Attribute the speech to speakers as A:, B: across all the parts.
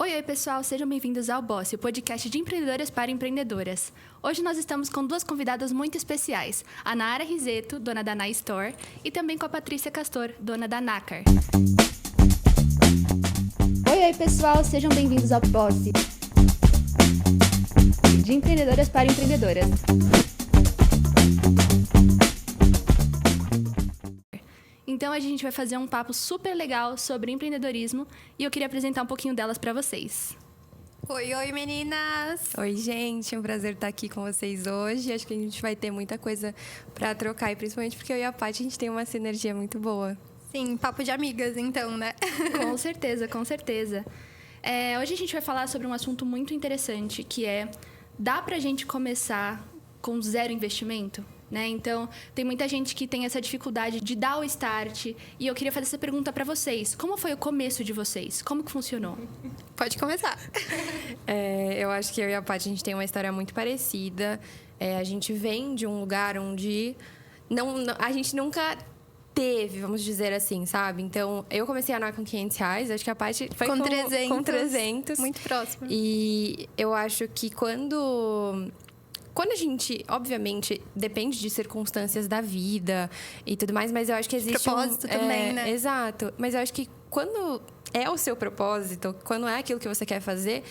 A: Oi, pessoal, sejam bem-vindos ao Boss, o podcast de empreendedoras para empreendedoras. Hoje nós estamos com duas convidadas muito especiais, a Nara Riseto, dona da Na Store, e também com a Patrícia Castor, dona da Nácar. Oi, pessoal, sejam bem-vindos ao Boss, de empreendedoras para empreendedoras. Então, a gente vai fazer um papo super legal sobre empreendedorismo e eu queria apresentar um pouquinho delas para vocês.
B: Oi, meninas!
C: Oi, gente. É um prazer estar aqui com vocês hoje. Acho que a gente vai ter muita coisa para trocar, e principalmente porque eu e a Paty, a gente tem uma sinergia muito boa.
B: Sim, papo de amigas, então, né?
A: Com certeza, com certeza. Hoje a gente vai falar sobre um assunto muito interessante, que é: dá pra gente começar com zero investimento? Né? Então, tem muita gente que tem essa dificuldade de dar o start. E eu queria fazer essa pergunta para vocês. Como foi o começo de vocês? Como que funcionou?
B: Pode começar.
C: Eu acho que eu e a Paty, a gente tem uma história muito parecida. A gente vem de um lugar onde a gente nunca teve, vamos dizer assim, sabe? Então, eu comecei a andar com R$500. Acho que a Paty foi com 300.
B: Muito próximo.
C: E eu acho que quando a gente, obviamente, depende de circunstâncias da vida e tudo mais, mas eu acho que existe
B: propósito também, né?
C: Exato. Mas eu acho que quando é o seu propósito, quando é aquilo que você quer fazer,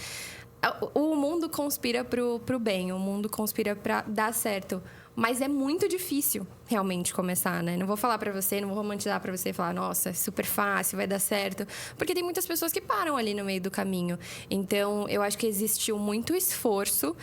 C: o mundo conspira pro bem, o mundo conspira para dar certo. Mas é muito difícil realmente começar, né? Não vou falar pra você, não vou romantizar pra você e falar, nossa, é super fácil, vai dar certo. Porque tem muitas pessoas que param ali no meio do caminho. Então, eu acho que existiu muito esforço,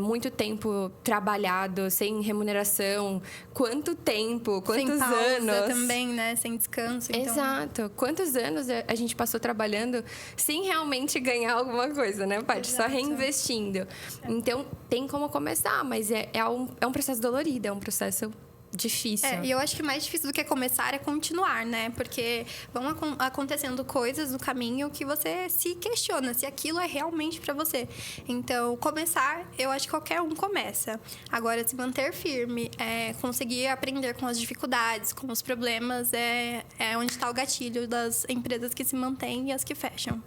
C: muito tempo trabalhado, sem remuneração. Quanto tempo, quantos
B: sem pausa
C: anos.
B: Também, né? Sem descanso. Então...
C: Exato. Quantos anos a gente passou trabalhando sem realmente ganhar alguma coisa, né, Paty? Só reinvestindo. Então, tem como começar, mas é um processo dolorido, é um processo difícil.
B: E eu acho que mais difícil do que começar é continuar, né? Porque vão acontecendo coisas no caminho que você se questiona se aquilo é realmente pra você. Então, começar, eu acho que qualquer um começa. Agora, se manter firme, conseguir aprender com as dificuldades, com os problemas, é onde está o gatilho das empresas que se mantêm e as que fecham.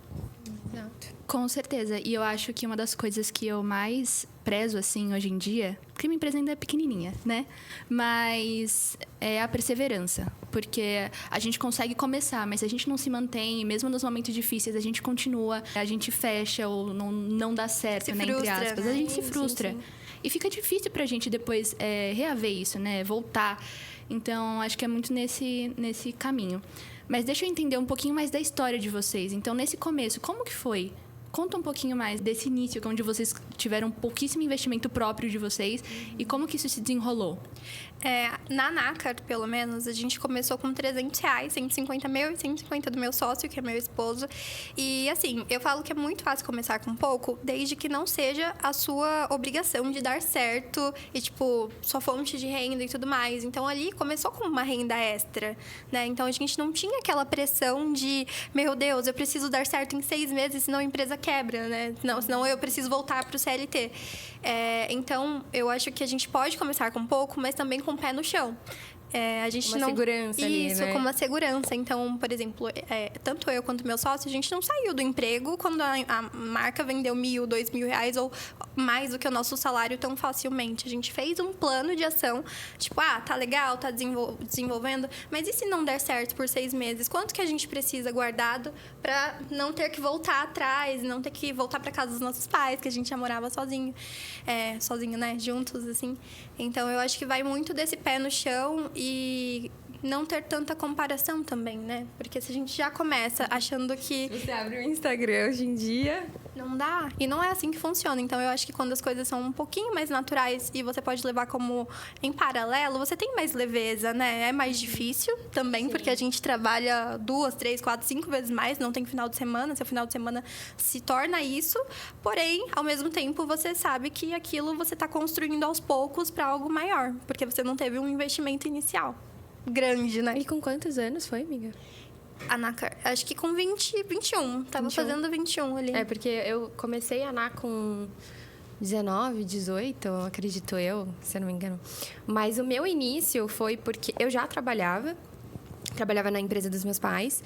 C: Exato.
A: Com certeza. E eu acho que uma das coisas que eu mais prezo, assim, hoje em dia... Porque minha empresa ainda é pequenininha, né? Mas é a perseverança. Porque a gente consegue começar, mas se a gente não se mantém, mesmo nos momentos difíceis, a gente continua, a gente fecha ou não dá certo,
B: se
A: né?
B: Frustra,
A: entre aspas.
B: né?
A: A gente se frustra. Sim. E fica difícil pra gente depois reaver isso, né? Voltar. Então, acho que é muito nesse caminho. Mas deixa eu entender um pouquinho mais da história de vocês. Então, nesse começo, como que foi? Conta um pouquinho mais desse início, onde vocês tiveram pouquíssimo investimento próprio de vocês e como que isso se desenrolou.
B: Na Nácar, pelo menos, a gente começou com R$300, 150 meu e 150 do meu sócio, que é meu esposo. E, assim, eu falo que é muito fácil começar com pouco, desde que não seja a sua obrigação de dar certo e, tipo, sua fonte de renda e tudo mais. Então, ali começou com uma renda extra, né? Então, a gente não tinha aquela pressão de, meu Deus, eu preciso dar certo em 6 meses, senão a empresa quebra, né? Senão eu preciso voltar para o CLT. Então, eu acho que a gente pode começar com pouco, mas também com o pé no chão. A gente
C: uma segurança ali,
B: Isso,
C: né?
B: com uma segurança. Então, por exemplo, tanto eu quanto meu sócio, a gente não saiu do emprego quando a marca vendeu R$1.000, R$2.000 ou mais do que o nosso salário tão facilmente. A gente fez um plano de ação, tipo, tá legal, tá desenvolvendo, mas e se não der certo por 6 meses? Quanto que a gente precisa guardado para não ter que voltar atrás, não ter que voltar para casa dos nossos pais, que a gente já morava sozinho, né? Juntos, assim. Então, eu acho que vai muito desse pé no chão e não ter tanta comparação também, né? Porque se a gente já começa achando que...
C: Você abre o Instagram hoje em dia...
B: Não dá. E não é assim que funciona. Então, eu acho que quando as coisas são um pouquinho mais naturais e você pode levar como em paralelo, você tem mais leveza, né? É mais difícil também, sim, porque a gente trabalha 2, 3, 4, 5 vezes mais, não tem final de semana. Seu final de semana se torna isso. Porém, ao mesmo tempo, você sabe que aquilo você está construindo aos poucos para algo maior, porque você não teve um investimento inicial grande, né?
C: E com quantos anos foi, amiga?
B: A Nácar, acho que com 21. Tava 21. Fazendo 21 ali.
C: Porque eu comecei a andar com 19, 18, acredito eu, se eu não me engano. Mas o meu início foi porque eu já trabalhava trabalhava na empresa dos meus pais.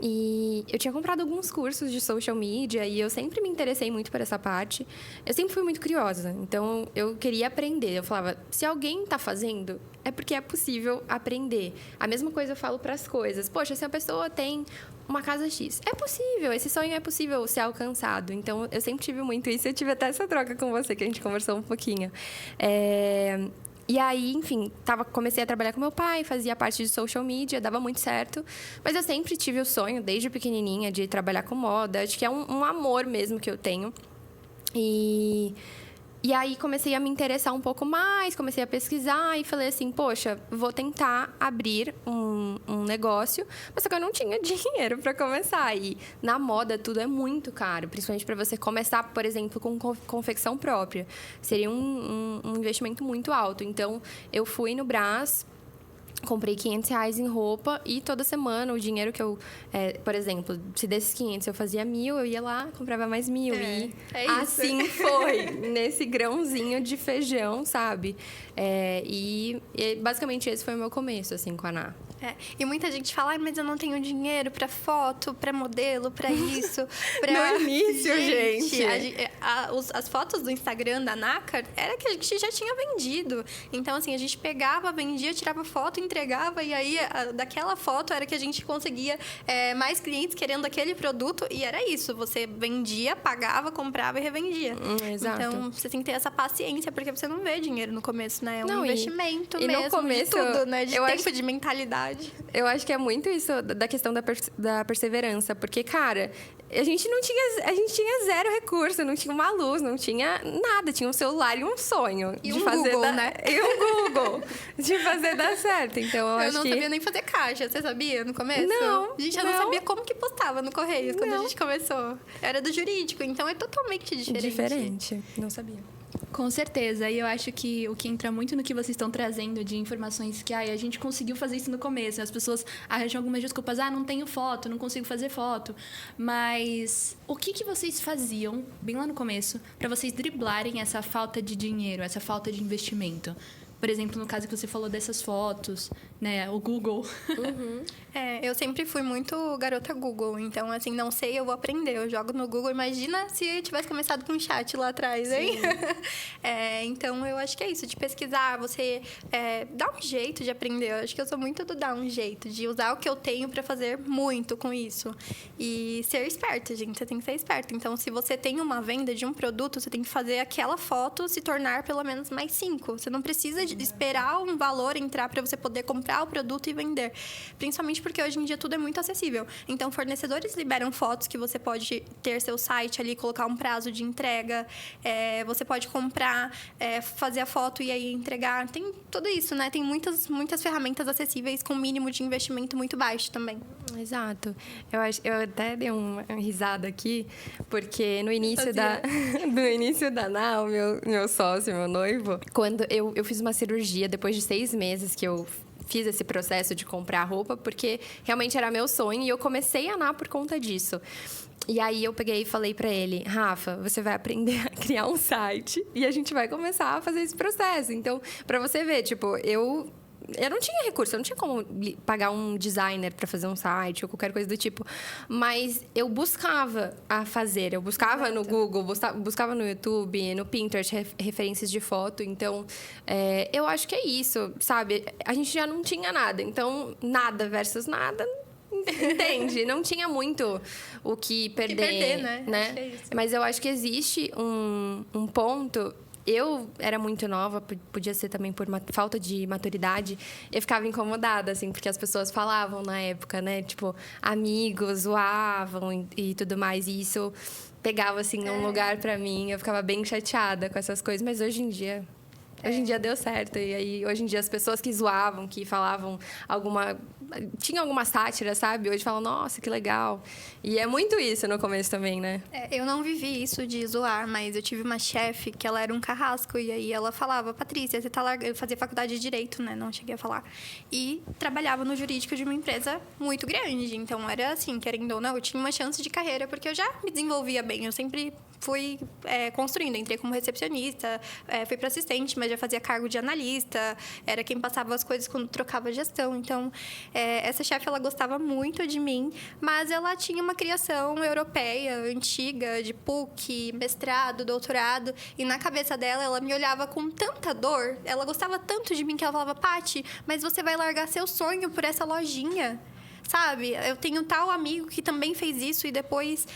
C: E eu tinha comprado alguns cursos de social media e eu sempre me interessei muito por essa parte. Eu sempre fui muito curiosa, então eu queria aprender. Eu falava, se alguém está fazendo, é porque é possível aprender. A mesma coisa eu falo para as coisas. Poxa, se a pessoa tem uma casa X, é possível, esse sonho é possível ser alcançado. Então, eu sempre tive muito isso. Eu tive até essa troca com você, que a gente conversou um pouquinho. E aí, enfim, comecei a trabalhar com meu pai, fazia parte de social media, dava muito certo. Mas eu sempre tive o sonho, desde pequenininha, de trabalhar com moda. Acho que é um amor mesmo que eu tenho. E aí, comecei a me interessar um pouco mais, comecei a pesquisar e falei assim, poxa, vou tentar abrir um negócio, mas só que eu não tinha dinheiro para começar. E na moda, tudo é muito caro, principalmente para você começar, por exemplo, com confecção própria. Seria um investimento muito alto. Então, eu fui no Brás, comprei R$500 em roupa e toda semana o dinheiro que eu... por exemplo, se desses 500 eu fazia 1.000, eu ia lá, comprava mais 1.000. E assim foi, nesse grãozinho de feijão, sabe? E basicamente esse foi o meu começo, assim, com a Ná.
B: E muita gente fala, mas eu não tenho dinheiro para foto, para modelo, para isso.
C: No início, gente.
B: As fotos do Instagram da Nácar era que a gente já tinha vendido. Então, assim, a gente pegava, vendia, tirava foto, entregava. E aí, daquela foto era que a gente conseguia mais clientes querendo aquele produto. E era isso. Você vendia, pagava, comprava e revendia.
C: Exato.
B: Então, você tem que ter essa paciência, porque você não vê dinheiro no começo, né? É um investimento
C: e
B: mesmo,
C: no começo,
B: de tudo, né? De tempo, de mentalidade.
C: Eu acho que é muito isso da questão da perseverança. Porque, cara, a gente tinha zero recurso, não tinha uma luz, não tinha nada. Tinha um celular e um sonho.
B: E
C: de
B: um
C: fazer
B: Google, né?
C: E um Google. De fazer dar certo. Então, eu acho
B: não
C: que...
B: sabia nem fazer caixa, você sabia no começo?
C: Não.
B: Gente, eu não sabia como que postava no Correios quando a gente começou. Eu era do jurídico, então é totalmente diferente.
C: Não sabia.
A: Com certeza. E eu acho que o que entra muito no que vocês estão trazendo de informações que a gente conseguiu fazer isso no começo. As pessoas arranjam algumas desculpas. Não tenho foto, não consigo fazer foto. Mas o que vocês faziam, bem lá no começo, para vocês driblarem essa falta de dinheiro, essa falta de investimento? Por exemplo, no caso que você falou dessas fotos, né? O Google.
B: Eu sempre fui muito garota Google. Então, assim, não sei, eu vou aprender. Eu jogo no Google. Imagina se eu tivesse começado com um chat lá atrás, hein? Então, eu acho que é isso. De pesquisar, você dá um jeito de aprender. Eu acho que eu sou muito do dar um jeito. De usar o que eu tenho para fazer muito com isso. E ser esperta, gente. Você tem que ser esperta. Então, se você tem uma venda de um produto, você tem que fazer aquela foto se tornar pelo menos mais 5. Você não precisa de esperar um valor entrar para você poder comprar o produto e vender. Principalmente porque hoje em dia tudo é muito acessível. Então, fornecedores liberam fotos que você pode ter seu site ali, colocar um prazo de entrega. Você pode comprar, fazer a foto e aí entregar. Tem tudo isso, né? Tem muitas ferramentas acessíveis com mínimo de investimento muito baixo também.
C: Exato. Eu até dei uma risada aqui, porque no início da Ná, o meu sócio, meu noivo, quando eu fiz uma cirurgia, depois de 6 meses que eu fiz esse processo de comprar roupa, porque realmente era meu sonho e eu comecei a Ná por conta disso. E aí eu peguei e falei pra ele, Rafa, você vai aprender a criar um site e a gente vai começar a fazer esse processo. Então, pra você ver, tipo, eu não tinha recurso, eu não tinha como pagar um designer para fazer um site ou qualquer coisa do tipo. Mas eu buscava a fazer. Eu buscava no Google, buscava no YouTube, no Pinterest, referências de foto. Então, eu acho que é isso, sabe? A gente já não tinha nada. Então, nada versus nada... Entende? Não tinha muito o que perder,
B: né?
C: Né?
B: Acho que é isso.
C: Mas eu acho que existe um ponto... Eu era muito nova, podia ser também por falta de maturidade. Eu ficava incomodada, assim, porque as pessoas falavam na época, né? Tipo, amigos zoavam e tudo mais. E isso pegava, assim, um lugar pra mim. Eu ficava bem chateada com essas coisas. Mas hoje em dia deu certo. E aí, hoje em dia, as pessoas que zoavam, que falavam tinha alguma sátira, sabe? Hoje falam, nossa, que legal. E é muito isso no começo também, né?
B: Eu não vivi isso de zoar, mas eu tive uma chefe que ela era um carrasco. E aí ela falava, Patrícia, você tá largando... Eu fazia faculdade de Direito, né? Não cheguei a falar. E trabalhava no jurídico de uma empresa muito grande. Então, era assim, querendo ou não, eu tinha uma chance de carreira, porque eu já me desenvolvia bem. Eu sempre fui construindo. Entrei como recepcionista, fui para assistente, mas já fazia cargo de analista. Era quem passava as coisas quando trocava a gestão. Então, essa chefe, ela gostava muito de mim, mas ela tinha uma criação europeia, antiga, de PUC, mestrado, doutorado. E na cabeça dela, ela me olhava com tanta dor. Ela gostava tanto de mim que ela falava, Paty, mas você vai largar seu sonho por essa lojinha? Sabe? Eu tenho tal amigo que também fez isso e depois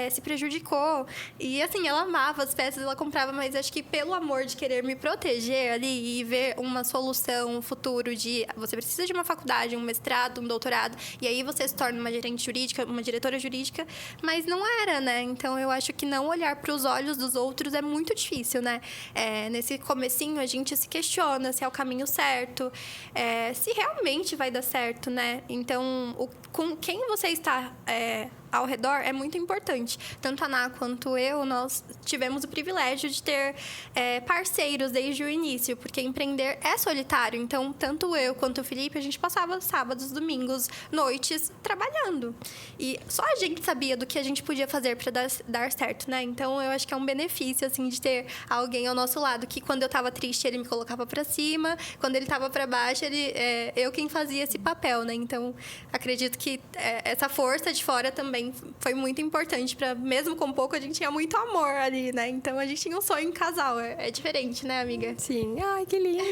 B: se prejudicou. E, assim, ela amava as peças, ela comprava, mas acho que pelo amor de querer me proteger ali e ver uma solução, um futuro de... Você precisa de uma faculdade, um mestrado, um doutorado, e aí você se torna uma gerente jurídica, uma diretora jurídica, mas não era, né? Então, eu acho que não olhar para os olhos dos outros é muito difícil, né? Nesse comecinho, a gente se questiona se é o caminho certo, se realmente vai dar certo, né? Então... com quem você está ao redor é muito importante. Tanto a Ná quanto eu, nós tivemos o privilégio de ter parceiros desde o início, porque empreender é solitário. Então, tanto eu quanto o Felipe, a gente passava sábados, domingos, noites trabalhando. E só a gente sabia do que a gente podia fazer para dar certo, né? Então, eu acho que é um benefício, assim, de ter alguém ao nosso lado, que quando eu estava triste, ele me colocava para cima, quando ele estava para baixo, eu quem fazia esse papel, né? Então, acredito que essa força de fora também foi muito importante para, mesmo com pouco, a gente tinha muito amor ali, né? Então a gente tinha um sonho em casal. É diferente, né, amiga?
C: Sim. Ai, que linda.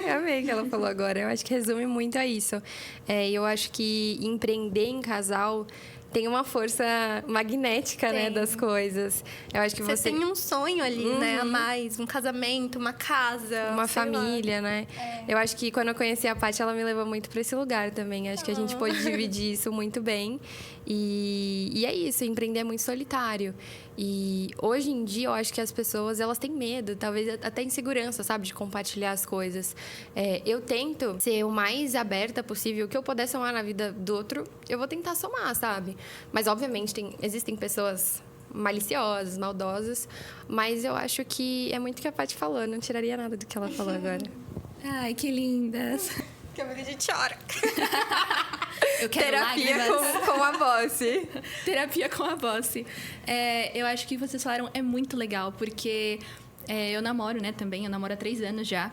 C: Eu amei o que ela falou agora. Eu acho que resume muito a isso. Eu acho que empreender em casal tem uma força magnética, né, das coisas. Eu acho que você
B: tem um sonho ali, né, a mais, um casamento, uma casa,
C: uma família, né? Eu acho que quando eu conheci a Paty, ela me levou muito para esse lugar também. Acho que a gente pôde dividir isso muito bem. E é isso, empreender é muito solitário. E hoje em dia, eu acho que as pessoas, elas têm medo, talvez até insegurança, sabe? De compartilhar as coisas. Eu tento ser o mais aberta possível. O que eu puder somar na vida do outro, eu vou tentar somar, sabe? Mas, obviamente, existem pessoas maliciosas, maldosas. Mas eu acho que é muito o que a Paty falou. Eu não tiraria nada do que ela falou agora.
A: Ai, que lindas.
B: Daqui a pouco a gente chora.
A: Eu quero
C: terapia
A: lágrimas.
C: com a Bossy.
A: Terapia com a Bossy. Eu acho que vocês falaram é muito legal, porque eu namoro, né, também. Eu namoro há 3 anos já.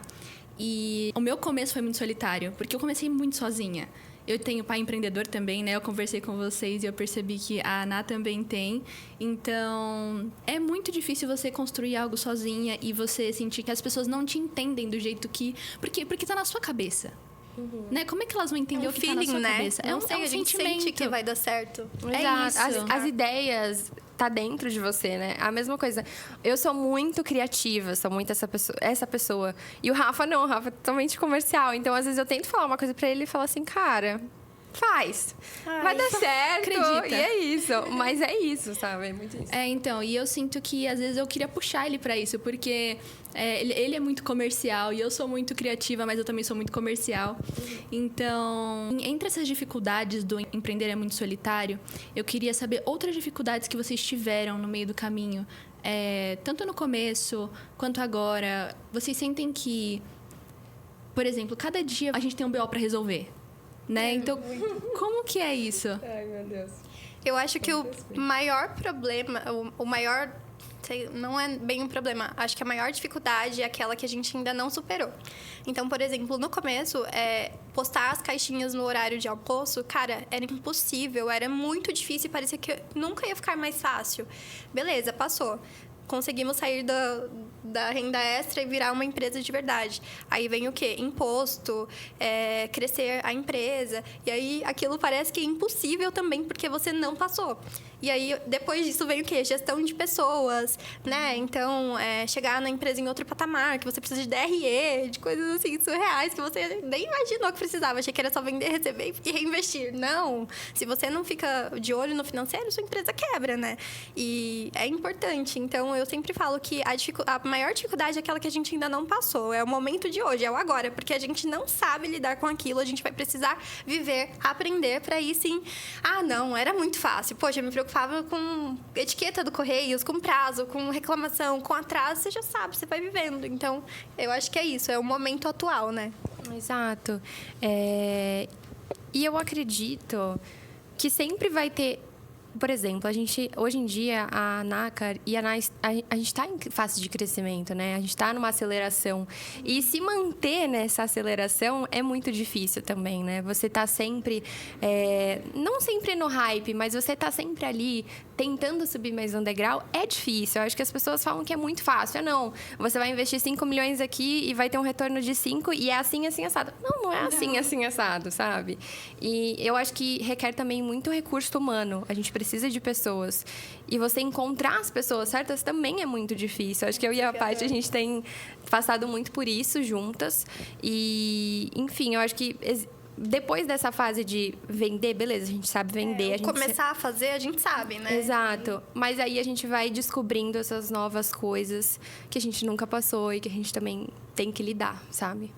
A: E o meu começo foi muito solitário, porque eu comecei muito sozinha. Eu tenho pai empreendedor também, né? Eu conversei com vocês e eu percebi que a Ana também tem. Então, é muito difícil você construir algo sozinha e você sentir que as pessoas não te entendem do jeito que... Porque tá na sua cabeça. Né? Como é que elas vão entender o que
B: feeling,
A: tá na sua
B: né?
A: cabeça?
B: Não sei,
A: um
B: a gente
A: sentimento.
B: sente que vai dar certo.
C: Exato.
A: isso.
C: As ideias tá dentro de você, né? A mesma coisa. Eu sou muito criativa, sou muito essa pessoa. E o Rafa não, o Rafa é totalmente comercial. Então, às vezes, eu tento falar uma coisa pra ele e fala assim, cara... Faz. Vai dar certo.
A: Acredita.
C: E é isso. Mas é isso, sabe? É muito isso.
A: Então, e eu sinto que às vezes eu queria puxar ele pra isso, porque ele é muito comercial e eu sou muito criativa, mas eu também sou muito comercial. Então, entre essas dificuldades do empreender é muito solitário, eu queria saber outras dificuldades que vocês tiveram no meio do caminho, tanto no começo quanto agora. Vocês sentem que, por exemplo, cada dia a gente tem um BO pra resolver, né? Então, como que é isso?
C: Ai, meu Deus.
B: Eu acho que o maior problema, o maior... Não é bem um problema. Acho que a maior dificuldade é aquela que a gente ainda não superou. Então, por exemplo, no começo, postar as caixinhas no horário de almoço, cara, era impossível. Era muito difícil e parecia que nunca ia ficar mais fácil. Beleza, passou. Conseguimos sair da renda extra e virar uma empresa de verdade. Aí vem o quê? Imposto, crescer a empresa. E aí aquilo parece que é impossível também, porque você não passou. E aí, depois disso, vem o quê? Gestão de pessoas, né? Então, chegar na empresa em outro patamar, que você precisa de DRE, de coisas assim, surreais, que você nem imaginou que precisava. Achei que era só vender, receber e reinvestir. Não! Se você não fica de olho no financeiro, sua empresa quebra, né? E é importante. Então, eu sempre falo que a maior dificuldade é aquela que a gente ainda não passou. É o momento de hoje, é o agora. Porque a gente não sabe lidar com aquilo, a gente vai precisar viver, aprender, para aí sim... Ah, não, era muito fácil. Poxa, eu me preocupava com etiqueta do Correios, com prazo, com reclamação, com atraso, você já sabe, você vai vivendo. Então, eu acho que é isso, é o momento atual, né?
C: Exato. E eu acredito que sempre vai ter por exemplo, a gente, hoje em dia, a Nácar e a NAS, a gente está em fase de crescimento, né? A gente está numa aceleração. E se manter nessa aceleração é muito difícil também, né? Você está sempre, não sempre no hype, mas você está sempre ali tentando subir mais um degrau. É difícil. Eu acho que as pessoas falam que é muito fácil. Não, você vai investir 5 milhões aqui e vai ter um retorno de 5 e é assim, assim, assado. Não é assim, assim, assado, sabe? E eu acho que requer também muito recurso humano. A gente precisa de pessoas. E você encontrar as pessoas certas também é muito difícil. Acho que eu e a Paty, a gente tem passado muito por isso juntas. E, enfim, eu acho que depois dessa fase de vender, beleza, a gente sabe vender. A gente
B: começar a fazer, a gente sabe, né?
C: Exato. Mas aí a gente vai descobrindo essas novas coisas que a gente nunca passou e que a gente também tem que lidar, sabe?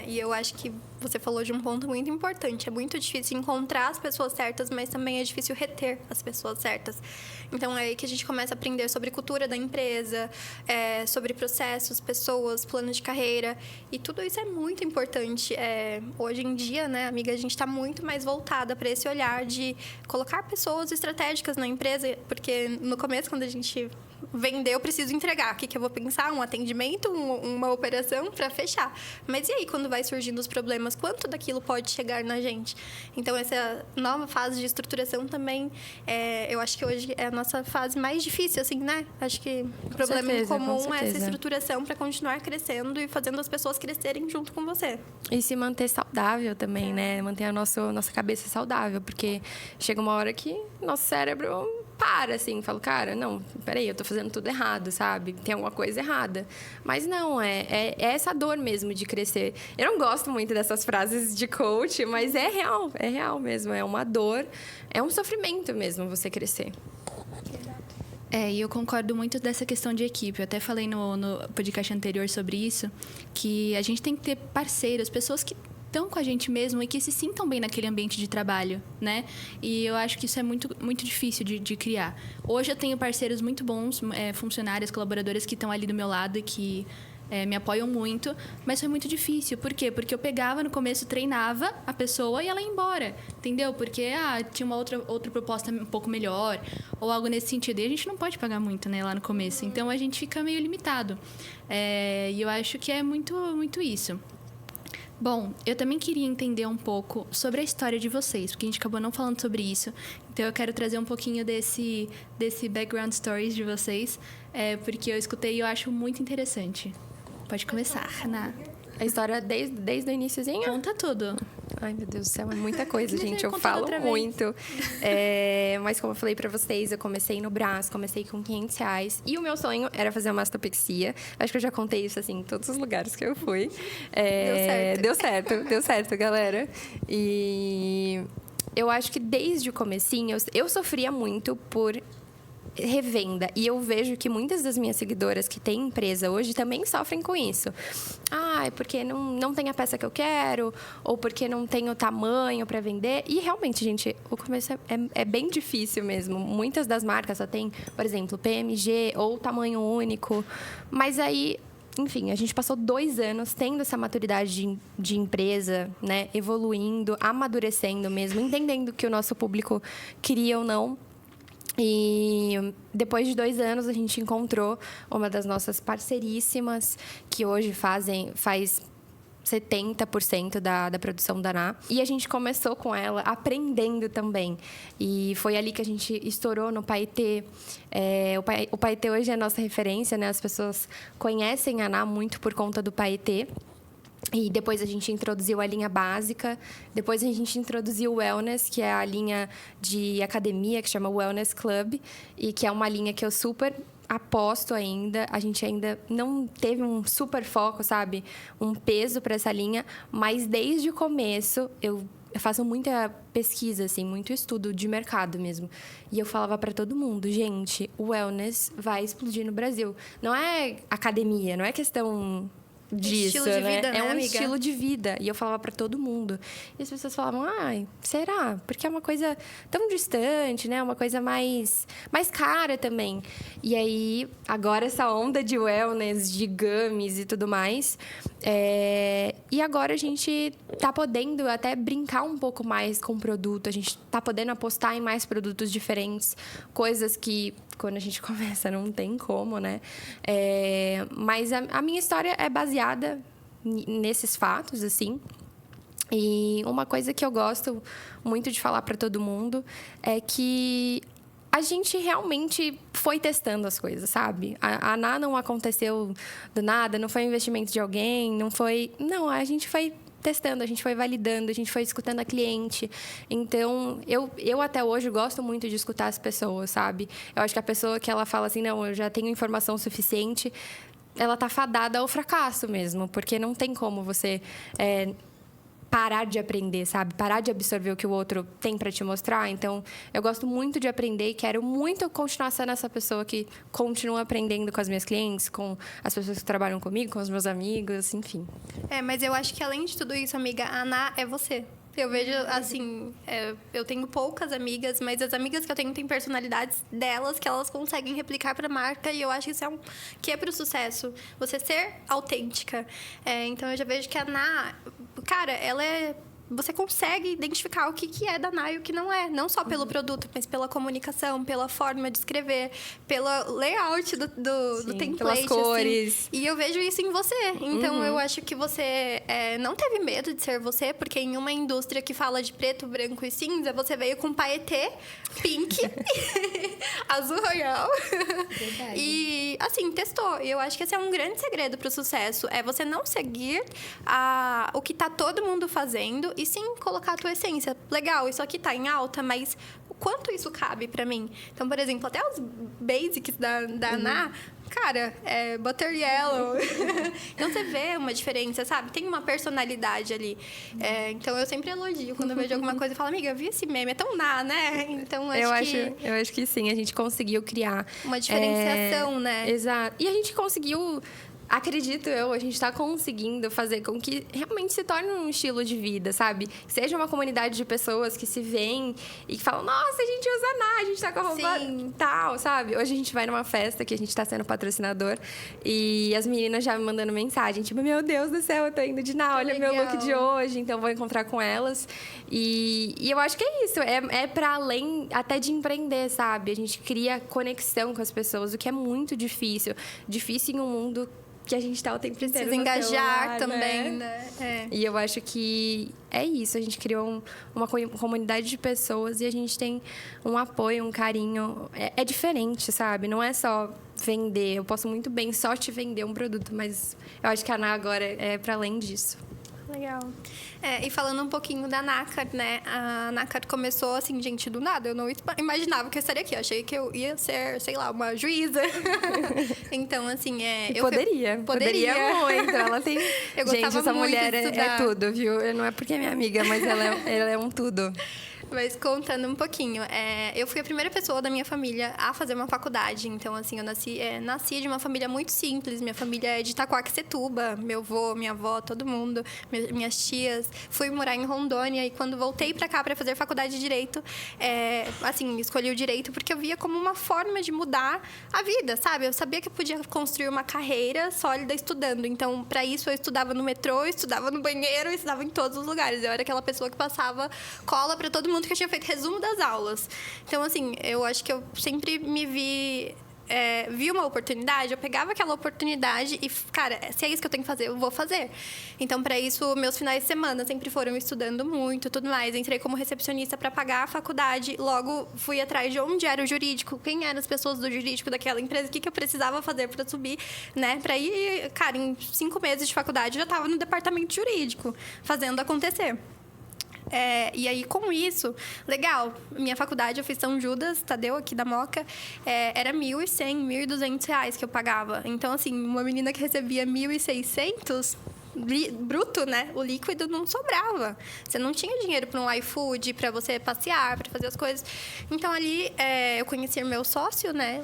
B: E eu acho que você falou de um ponto muito importante. É muito difícil encontrar as pessoas certas, mas também é difícil reter as pessoas certas. Então, é aí que a gente começa a aprender sobre cultura da empresa, sobre processos, pessoas, plano de carreira. E tudo isso é muito importante. Hoje em dia, né, amiga, a gente está muito mais voltada para esse olhar de colocar pessoas estratégicas na empresa, porque no começo, quando a gente vender, eu preciso entregar. O que eu vou pensar? Um atendimento, uma operação para fechar. Mas e aí, quando vai surgindo os problemas, quanto daquilo pode chegar na gente? Então, essa nova fase de estruturação também, eu acho que hoje é a nossa fase mais difícil, assim, né? Acho que o problema em comum é essa estruturação para continuar crescendo e fazendo as pessoas crescerem junto com você.
C: E se manter saudável também, né? Manter a nossa cabeça saudável, porque chega uma hora que nosso cérebro para, assim, falo, cara, não, peraí, eu tô fazendo tudo errado, sabe? Tem alguma coisa errada. Mas não, é essa dor mesmo de crescer. Eu não gosto muito dessas frases de coach, mas é real mesmo. É uma dor, é um sofrimento mesmo você crescer.
A: E eu concordo muito dessa questão de equipe. Eu até falei no podcast anterior sobre isso, que a gente tem que ter parceiros, pessoas que estão com a gente mesmo e que se sintam bem naquele ambiente de trabalho, né? E eu acho que isso é muito, muito difícil de criar. Hoje eu tenho parceiros muito bons, funcionários, colaboradores que estão ali do meu lado e que me apoiam muito, mas foi muito difícil. Por quê? Porque eu pegava no começo, treinava a pessoa e ela ia embora, entendeu? Porque tinha uma outra proposta um pouco melhor ou algo nesse sentido. E a gente não pode pagar muito, né, lá no começo. Então, a gente fica meio limitado. E eu acho que é muito, muito isso. Bom, eu também queria entender um pouco sobre a história de vocês, porque a gente acabou não falando sobre isso. Então, eu quero trazer um pouquinho desse background stories de vocês, porque eu escutei e eu acho muito interessante. Pode começar, Ana.
C: A história desde o iniciozinho?
A: Conta tudo.
C: Ai, meu Deus do céu, é muita coisa, gente. Eu falo muito. Mas como eu falei pra vocês, eu comecei no Brás, comecei com R$500. E o meu sonho era fazer uma mastopexia. Acho que eu já contei isso, assim, em todos os lugares que eu fui. Deu certo, galera. E eu acho que desde o comecinho, eu sofria muito por revenda. E eu vejo que muitas das minhas seguidoras que têm empresa hoje também sofrem com isso. É porque não tem a peça que eu quero, ou porque não tem o tamanho para vender. E realmente, gente, o começo é bem difícil mesmo. Muitas das marcas só tem, por exemplo, PMG ou tamanho único. Mas aí, enfim, a gente passou 2 anos tendo essa maturidade de empresa, né? Evoluindo, amadurecendo mesmo, entendendo que o nosso público queria ou não. E depois de 2 anos, a gente encontrou uma das nossas parceiríssimas, que hoje faz 70% da produção da NA. E a gente começou com ela aprendendo também. E foi ali que a gente estourou no Paetê. O Paetê hoje é a nossa referência, né? As pessoas conhecem a NA muito por conta do Paetê. E depois a gente introduziu a linha básica. Depois a gente introduziu o Wellness, que é a linha de academia, que chama Wellness Club. E que é uma linha que eu super aposto ainda. A gente ainda não teve um super foco, sabe? Um peso para essa linha. Mas desde o começo, eu faço muita pesquisa, assim, muito estudo de mercado mesmo. E eu falava para todo mundo, gente, o Wellness vai explodir no Brasil. Não é academia, não é questão disso,
B: estilo de vida, né,
C: é um
B: amiga?
C: estilo de vida. E eu falava pra todo mundo. E as pessoas falavam, será? Porque é uma coisa tão distante, né? Uma coisa mais cara também. E aí, agora essa onda de wellness, de gummies e tudo mais, E agora a gente tá podendo até brincar um pouco mais com o produto, a gente tá podendo apostar em mais produtos diferentes, coisas que quando a gente começa não tem como, né? Mas a minha história é baseada nesses fatos, assim. E uma coisa que eu gosto muito de falar para todo mundo é que a gente realmente foi testando as coisas, sabe? A Ná não aconteceu do nada, não foi um investimento de alguém, não foi... Não, a gente foi testando, a gente foi validando, a gente foi escutando a cliente. Então, eu até hoje gosto muito de escutar as pessoas, sabe? Eu acho que a pessoa que ela fala assim, não, eu já tenho informação suficiente, ela tá fadada ao fracasso mesmo, porque não tem como você... parar de aprender, sabe? Parar de absorver o que o outro tem para te mostrar. Então, eu gosto muito de aprender e quero muito continuar sendo essa pessoa que continua aprendendo com as minhas clientes, com as pessoas que trabalham comigo, com os meus amigos, enfim.
B: Mas eu acho que além de tudo isso, amiga, a Ana é você. Eu vejo, assim, eu tenho poucas amigas, mas as amigas que eu tenho têm personalidades delas que elas conseguem replicar para a marca e eu acho que isso que é para o sucesso. Você ser autêntica. Então, eu já vejo que a Ana, cara, ela é... Você consegue identificar o que é da Ná e o que não é. Não só pelo produto, mas pela comunicação, pela forma de escrever, pelo layout do template.
C: Pelas cores.
B: Assim. E eu vejo isso em você. Então, eu acho que você não teve medo de ser você, porque em uma indústria que fala de preto, branco e cinza, você veio com paetê, pink, azul royal.
A: Verdade.
B: E, assim, testou. E eu acho que esse é um grande segredo para o sucesso. É você não seguir o que tá todo mundo fazendo e sim colocar a tua essência. Legal, isso aqui tá em alta, mas o quanto isso cabe pra mim? Então, por exemplo, até os basics da Ná, cara, butter yellow. Então, você vê uma diferença, sabe? Tem uma personalidade ali. Então, eu sempre elogio quando eu vejo alguma coisa e falo, amiga, eu vi esse meme, é tão Ná, né? Então,
C: eu acho que sim, a gente conseguiu criar...
B: uma diferenciação, né?
C: Exato. E a gente conseguiu... Acredito eu, a gente está conseguindo fazer com que realmente se torne um estilo de vida, sabe? Seja uma comunidade de pessoas que se veem e que falam, nossa, a gente usa Ná, a gente tá com a roupa tal, sabe? Hoje a gente vai numa festa que a gente tá sendo patrocinador e as meninas já me mandando mensagem, tipo, meu Deus do céu, eu tô indo de Ná, olha meu look de hoje, então vou encontrar com elas. E eu acho que é isso, é para além até de empreender, sabe? A gente cria conexão com as pessoas, o que é muito difícil. Difícil em um mundo que a gente tá o tempo inteiro
B: precisa engajar também, né?
C: E eu acho que é isso. A gente criou uma comunidade de pessoas e a gente tem um apoio, um carinho. É diferente, sabe? Não é só vender. Eu posso muito bem só te vender um produto, mas eu acho que a Ná agora é para além disso.
B: Legal. E falando um pouquinho da Nácar, né? A Nácar começou assim, gente, do nada. Eu não imaginava que eu estaria aqui. Eu achei que eu ia ser, sei lá, uma juíza. Então, assim,
C: Poderia muito. Ela tem... Gente, essa mulher é tudo, viu? Não é porque é minha amiga, mas ela é um tudo.
B: Mas contando um pouquinho, eu fui a primeira pessoa da minha família a fazer uma faculdade. Então, assim, eu nasci de uma família muito simples. Minha família é de Itaquaquecetuba. Meu avô, minha avó, todo mundo. Minhas tias. Fui morar em Rondônia. E quando voltei pra cá pra fazer faculdade de Direito, assim, escolhi o Direito porque eu via como uma forma de mudar a vida, sabe? Eu sabia que eu podia construir uma carreira sólida estudando. Então, pra isso, eu estudava no metrô, eu estudava no banheiro, eu estudava em todos os lugares. Eu era aquela pessoa que passava cola pra todo mundo que eu tinha feito resumo das aulas. Então, assim, eu acho que eu sempre me vi uma oportunidade, eu pegava aquela oportunidade e, cara, se é isso que eu tenho que fazer, eu vou fazer. Então, para isso, meus finais de semana sempre foram estudando muito, tudo mais. Entrei como recepcionista para pagar a faculdade. Logo, fui atrás de onde era o jurídico, quem eram as pessoas do jurídico daquela empresa, o que eu precisava fazer para subir, né? Para ir, cara, em 5 meses de faculdade, eu já estava no departamento jurídico, fazendo acontecer. E aí, com isso, legal, minha faculdade, eu fiz São Judas, Tadeu, aqui da Moca, era R$1.100, R$1.200 que eu pagava. Então, assim, uma menina que recebia 1.600... bruto, né? O líquido não sobrava. Você não tinha dinheiro para um iFood, para você passear, para fazer as coisas. Então, ali, eu conheci meu sócio, né?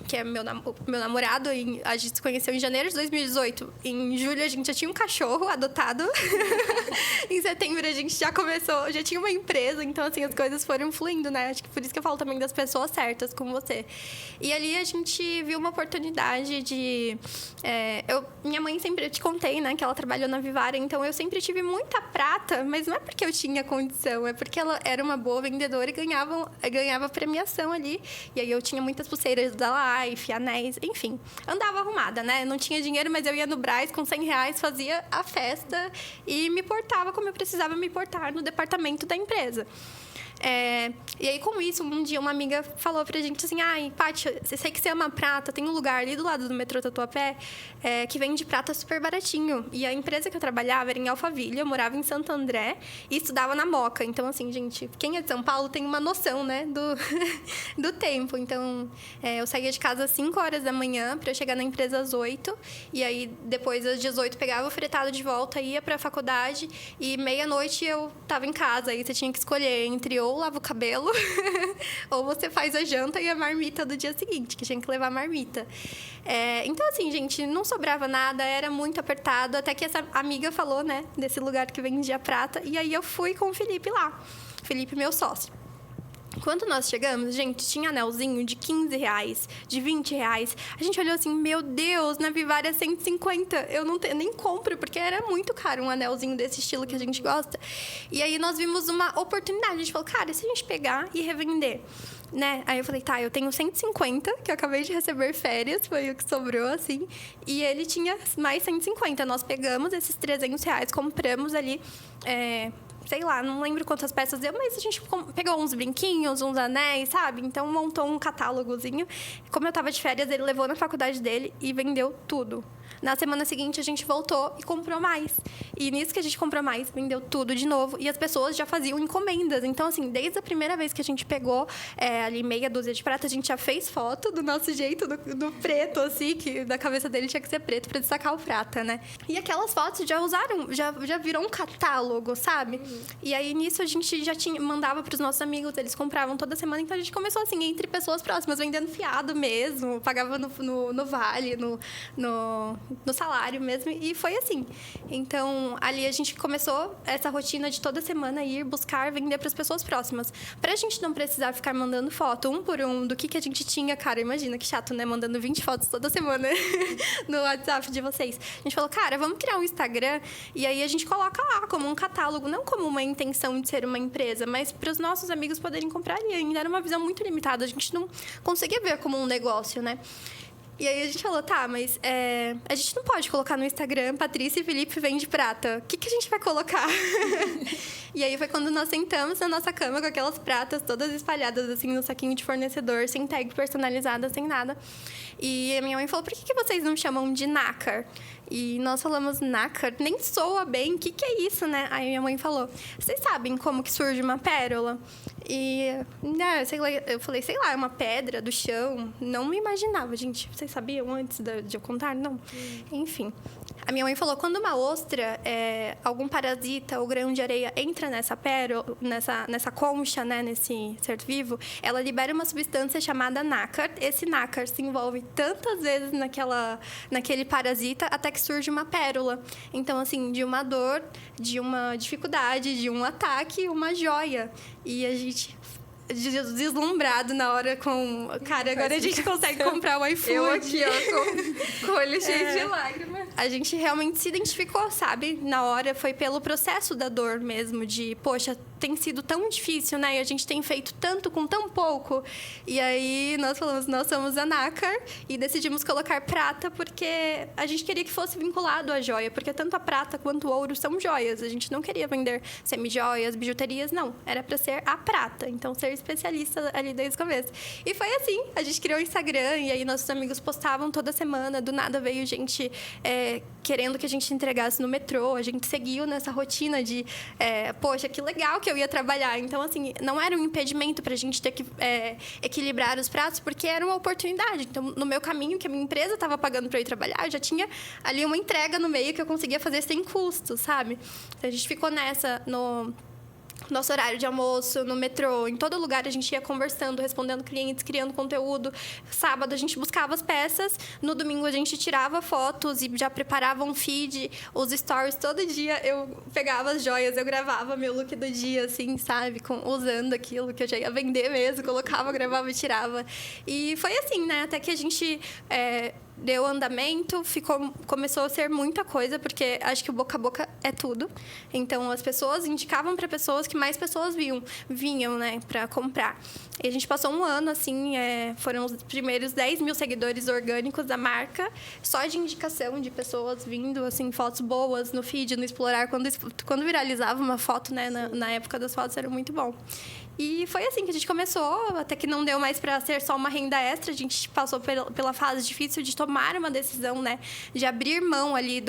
B: Que é meu namorado. A gente se conheceu em janeiro de 2018. Em julho, a gente já tinha um cachorro adotado. Em setembro, a gente já começou, já tinha uma empresa. Então, assim, as coisas foram fluindo, né? Acho que por isso que eu falo também das pessoas certas com você. E ali, a gente viu uma oportunidade de... minha mãe sempre... Eu te contei, né? Que ela trabalha trabalhou na Vivara, então eu sempre tive muita prata, mas não é porque eu tinha condição, é porque ela era uma boa vendedora e ganhava premiação ali. E aí eu tinha muitas pulseiras da Life, anéis, enfim. Andava arrumada, né? Não tinha dinheiro, mas eu ia no Brás com R$100, fazia a festa e me portava como eu precisava me portar no departamento da empresa. E aí, com isso, um dia uma amiga falou pra gente assim: ai, Paty, eu sei que você ama prata, tem um lugar ali do lado do metrô Tatuapé que vende prata super baratinho. E a empresa que eu trabalhava era em Alphaville, eu morava em Santo André e estudava na Moca. Então, assim, gente, quem é de São Paulo tem uma noção, né, do tempo. Então, eu saía de casa às 5 horas da manhã pra eu chegar na empresa às 8. E aí, depois, às 18, pegava o fretado de volta, ia pra faculdade e meia-noite eu tava em casa. Aí você tinha que escolher entre ou lava o cabelo ou você faz a janta e a marmita do dia seguinte, que tinha que levar a marmita. Então, assim, gente, não sobrava nada, era muito apertado, até que essa amiga falou, né, desse lugar que vendia prata, e aí eu fui com o Felipe lá. Felipe, meu sócio. Quando nós chegamos, gente, tinha anelzinho de R$15, de R$20. A gente olhou assim, meu Deus, na Vivara é 150. Eu nem compro, porque era muito caro um anelzinho desse estilo que a gente gosta. E aí nós vimos uma oportunidade. A gente falou, cara, e se a gente pegar e revender? Né? Aí eu falei, tá, eu tenho 150, que eu acabei de receber férias, foi o que sobrou, assim. E ele tinha mais 150. Nós pegamos esses R$300, compramos ali... sei lá, não lembro quantas peças deu, mas a gente pegou uns brinquinhos, uns anéis, sabe? Então, montou um catálogozinho. Como eu tava de férias, ele levou na faculdade dele e vendeu tudo. Na semana seguinte, a gente voltou e comprou mais. E nisso que a gente comprou mais, vendeu tudo de novo. E as pessoas já faziam encomendas. Então, assim, desde a primeira vez que a gente pegou ali meia dúzia de prata, a gente já fez foto do nosso jeito, do preto, assim, que da cabeça dele tinha que ser preto pra destacar o prata, né? E aquelas fotos já virou um catálogo, sabe? E aí, nisso, a gente já mandava pros nossos amigos, eles compravam toda semana. Então, a gente começou, assim, entre pessoas próximas, vendendo fiado mesmo, pagava no vale, no salário mesmo, e foi assim. Então, ali a gente começou essa rotina de toda semana ir buscar vender para as pessoas próximas. Pra gente não precisar ficar mandando foto um por um do que a gente tinha, cara, imagina que chato, né? Mandando 20 fotos toda semana no WhatsApp de vocês. A gente falou, cara, vamos criar um Instagram e aí a gente coloca lá como um catálogo, não como uma intenção de ser uma empresa, mas para os nossos amigos poderem comprar, e ainda era uma visão muito limitada, a gente não conseguia ver como um negócio, né? E aí a gente falou, tá, mas a gente não pode colocar no Instagram Patrícia e Felipe vende prata. O que a gente vai colocar? E aí foi quando nós sentamos na nossa cama com aquelas pratas todas espalhadas assim no saquinho de fornecedor, sem tag personalizada, sem nada. E a minha mãe falou, por que vocês não chamam de nácar? E nós falamos, nácar? Nem soa bem, o que é isso, né? Aí minha mãe falou, vocês sabem como que surge uma pérola? E eu falei, sei lá, é uma pedra do chão. Não me imaginava, gente. Vocês sabiam antes de eu contar? Não. Enfim. A minha mãe falou, quando uma ostra, algum parasita ou grão de areia entra nessa pérola, nessa concha, né, nesse ser vivo, ela libera uma substância chamada nácar. Esse nácar se envolve tantas vezes naquele parasita até que surge uma pérola. Então, assim, de uma dor, de uma dificuldade, de um ataque, uma joia. E a gente deslumbrado na hora com... Cara, agora a gente consegue comprar o iFood.
C: Eu aqui, ó, com o olho cheio de lágrimas.
B: A gente realmente se identificou, sabe? Na hora, foi pelo processo da dor mesmo, de, poxa, tem sido tão difícil, né? E a gente tem feito tanto com tão pouco. E aí, nós falamos, nós somos a nácar e decidimos colocar prata porque a gente queria que fosse vinculado à joia, porque tanto a prata quanto o ouro são joias. A gente não queria vender semi-joias, bijuterias, não. Era para ser a prata. Então, ser especialista ali desde o começo. E foi assim, a gente criou o Instagram e aí nossos amigos postavam toda semana, do nada veio gente querendo que a gente entregasse no metrô, a gente seguiu nessa rotina de, poxa, que legal que eu ia trabalhar. Então, assim, não era um impedimento pra gente ter que equilibrar os pratos, porque era uma oportunidade. Então, no meu caminho, que a minha empresa estava pagando para eu ir trabalhar, eu já tinha ali uma entrega no meio que eu conseguia fazer sem custo, sabe? Então, a gente ficou nessa, no nosso horário de almoço, no metrô, em todo lugar a gente ia conversando, respondendo clientes, criando conteúdo. Sábado a gente buscava as peças, no domingo a gente tirava fotos e já preparava um feed, os stories. Todo dia eu pegava as joias, eu gravava meu look do dia, assim, sabe? Usando aquilo que eu já ia vender mesmo, colocava, gravava e tirava. E foi assim, né? Até que a gente deu andamento, começou a ser muita coisa, porque acho que o boca a boca é tudo. Então, as pessoas indicavam para pessoas que mais pessoas vinham, né, para comprar. E a gente passou um ano, assim, foram os primeiros 10 mil seguidores orgânicos da marca, só de indicação de pessoas vindo, assim, fotos boas no feed, no Explorar. Quando viralizava uma foto, né, na época das fotos, era muito bom. E foi assim que a gente começou, até que não deu mais para ser só uma renda extra. A gente passou pela fase difícil de tomar uma decisão, né? De abrir mão ali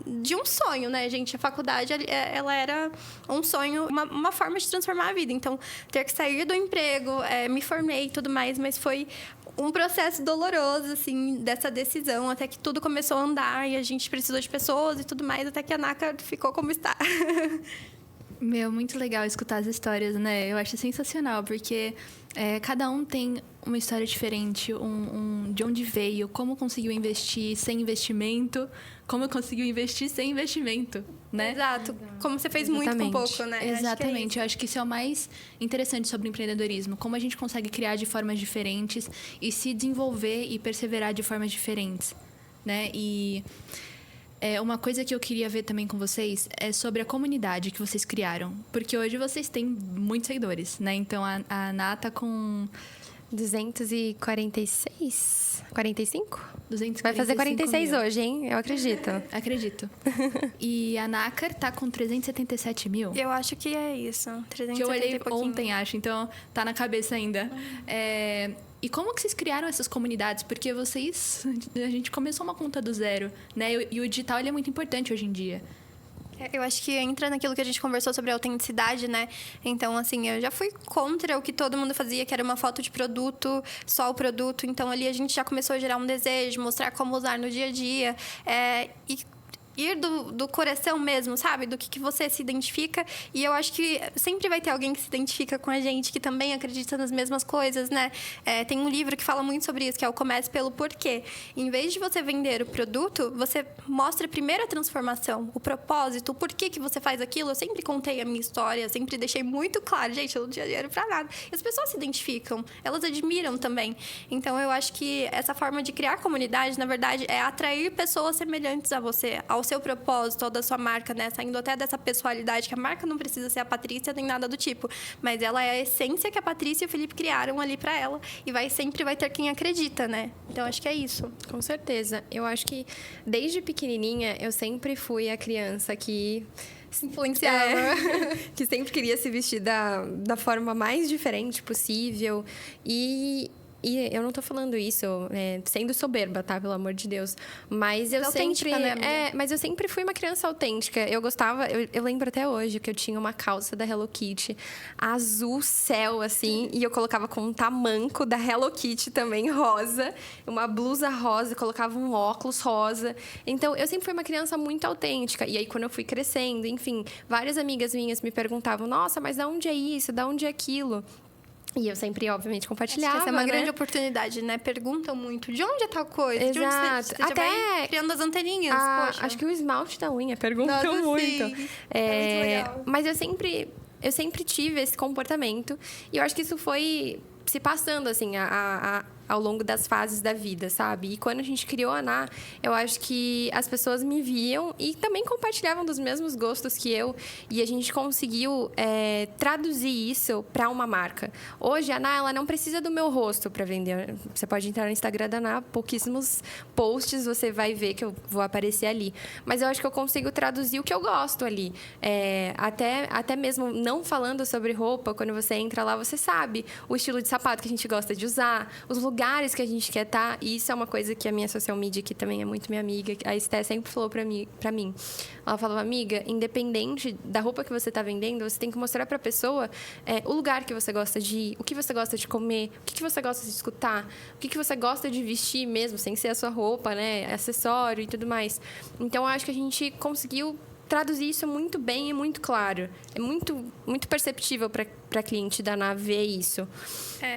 B: de um sonho, né, gente? A faculdade, ela era um sonho, uma forma de transformar a vida. Então, ter que sair do emprego, me formei e tudo mais, mas foi um processo doloroso, assim, dessa decisão, até que tudo começou a andar e a gente precisou de pessoas e tudo mais, até que a Naka ficou como está.
A: Meu, muito legal escutar as histórias, né? Eu acho sensacional, porque cada um tem uma história diferente, de onde veio, como conseguiu investir sem investimento, como conseguiu investir sem investimento, né?
B: Exato. Como você fez muito com pouco, né?
A: Exatamente. Eu acho que isso é o mais interessante sobre o empreendedorismo. Como a gente consegue criar de formas diferentes e se desenvolver e perseverar de formas diferentes, né? E... uma coisa que eu queria ver também com vocês é sobre a comunidade que vocês criaram. Porque hoje vocês têm muitos seguidores, né? Então, a Ana tá com...
C: 246? 45?
A: 245
C: Vai fazer 46
A: mil.
C: hoje, hein? Eu acredito.
A: Acredito. E a Nácar tá com 377 mil.
B: Eu acho que é isso. 370
A: que eu olhei
B: e pouquinho.
A: ontem, acho. Então, tá na cabeça ainda. E como que vocês criaram essas comunidades? Porque a gente começou uma conta do zero, né? E o digital, ele é muito importante hoje em dia.
B: Eu acho que entra naquilo que a gente conversou sobre a autenticidade, né? Então, assim, eu já fui contra o que todo mundo fazia, que era uma foto de produto, só o produto. Então, ali a gente já começou a gerar um desejo, mostrar como usar no dia a dia. E ir do coração mesmo, sabe? Do que você se identifica. E eu acho que sempre vai ter alguém que se identifica com a gente, que também acredita nas mesmas coisas, né? Tem um livro que fala muito sobre isso, que é o Comece pelo Porquê. Em vez de você vender o produto, você mostra primeiro a transformação, o propósito, o porquê que você faz aquilo. Eu sempre contei a minha história, sempre deixei muito claro. Gente, eu não tinha dinheiro pra nada. E as pessoas se identificam, elas admiram também. Então, eu acho que essa forma de criar comunidade, na verdade, é atrair pessoas semelhantes a você, ao seu propósito, ou da sua marca, né? Saindo até dessa pessoalidade, que a marca não precisa ser a Patrícia nem nada do tipo, mas ela é a essência que a Patrícia e o Felipe criaram ali pra ela, e sempre vai ter quem acredita, né? Então, acho que é isso.
C: Com certeza. Eu acho que, desde pequenininha, eu sempre fui a criança que...
B: influenciava.
C: Que sempre queria se vestir da forma mais diferente possível. E eu não tô falando isso sendo soberba, tá? Pelo amor de Deus. Mas eu
B: autêntica,
C: sempre...
B: né, amiga?
C: Mas eu sempre fui uma criança autêntica. Eu gostava... Eu lembro até hoje que eu tinha uma calça da Hello Kitty azul céu, assim. E eu colocava com um tamanco da Hello Kitty também, rosa. Uma blusa rosa, colocava um óculos rosa. Então, eu sempre fui uma criança muito autêntica. E aí, quando eu fui crescendo, enfim... Várias amigas minhas me perguntavam... Nossa, mas da onde é isso? Da onde é aquilo? E eu sempre, obviamente, compartilhava.
B: Acho que essa é uma
C: né?
B: grande oportunidade, né? Perguntam muito. De onde é tal coisa?
C: Exato.
B: De onde você já vai criando as anteninhas, poxa.
C: Acho que o esmalte da unha perguntam
B: Nossa,
C: muito.
B: sim. É muito legal.
C: Mas eu sempre tive esse comportamento. E eu acho que isso foi se passando, assim, ao longo das fases da vida, sabe? E quando a gente criou a Ná, eu acho que as pessoas me viam e também compartilhavam dos mesmos gostos que eu. E a gente conseguiu traduzir isso para uma marca. Hoje, a Ná, ela não precisa do meu rosto para vender. Você pode entrar no Instagram da Ná, pouquíssimos posts você vai ver que eu vou aparecer ali. Mas eu acho que eu consigo traduzir o que eu gosto ali. Até mesmo não falando sobre roupa, quando você entra lá, você sabe o estilo de sapato que a gente gosta de usar, os lugares que a gente quer estar. E isso é uma coisa que a minha social media, que também é muito minha amiga, a Esté sempre falou pra mim. Ela falou, amiga, independente da roupa que você tá vendendo, você tem que mostrar pra pessoa o lugar que você gosta de ir, o que você gosta de comer, o que você gosta de escutar, o que você gosta de vestir mesmo, sem ser a sua roupa, né? Acessório e tudo mais. Então, eu acho que a gente conseguiu traduzir isso muito bem e muito claro. É muito, muito perceptível para cliente da Ná ver isso.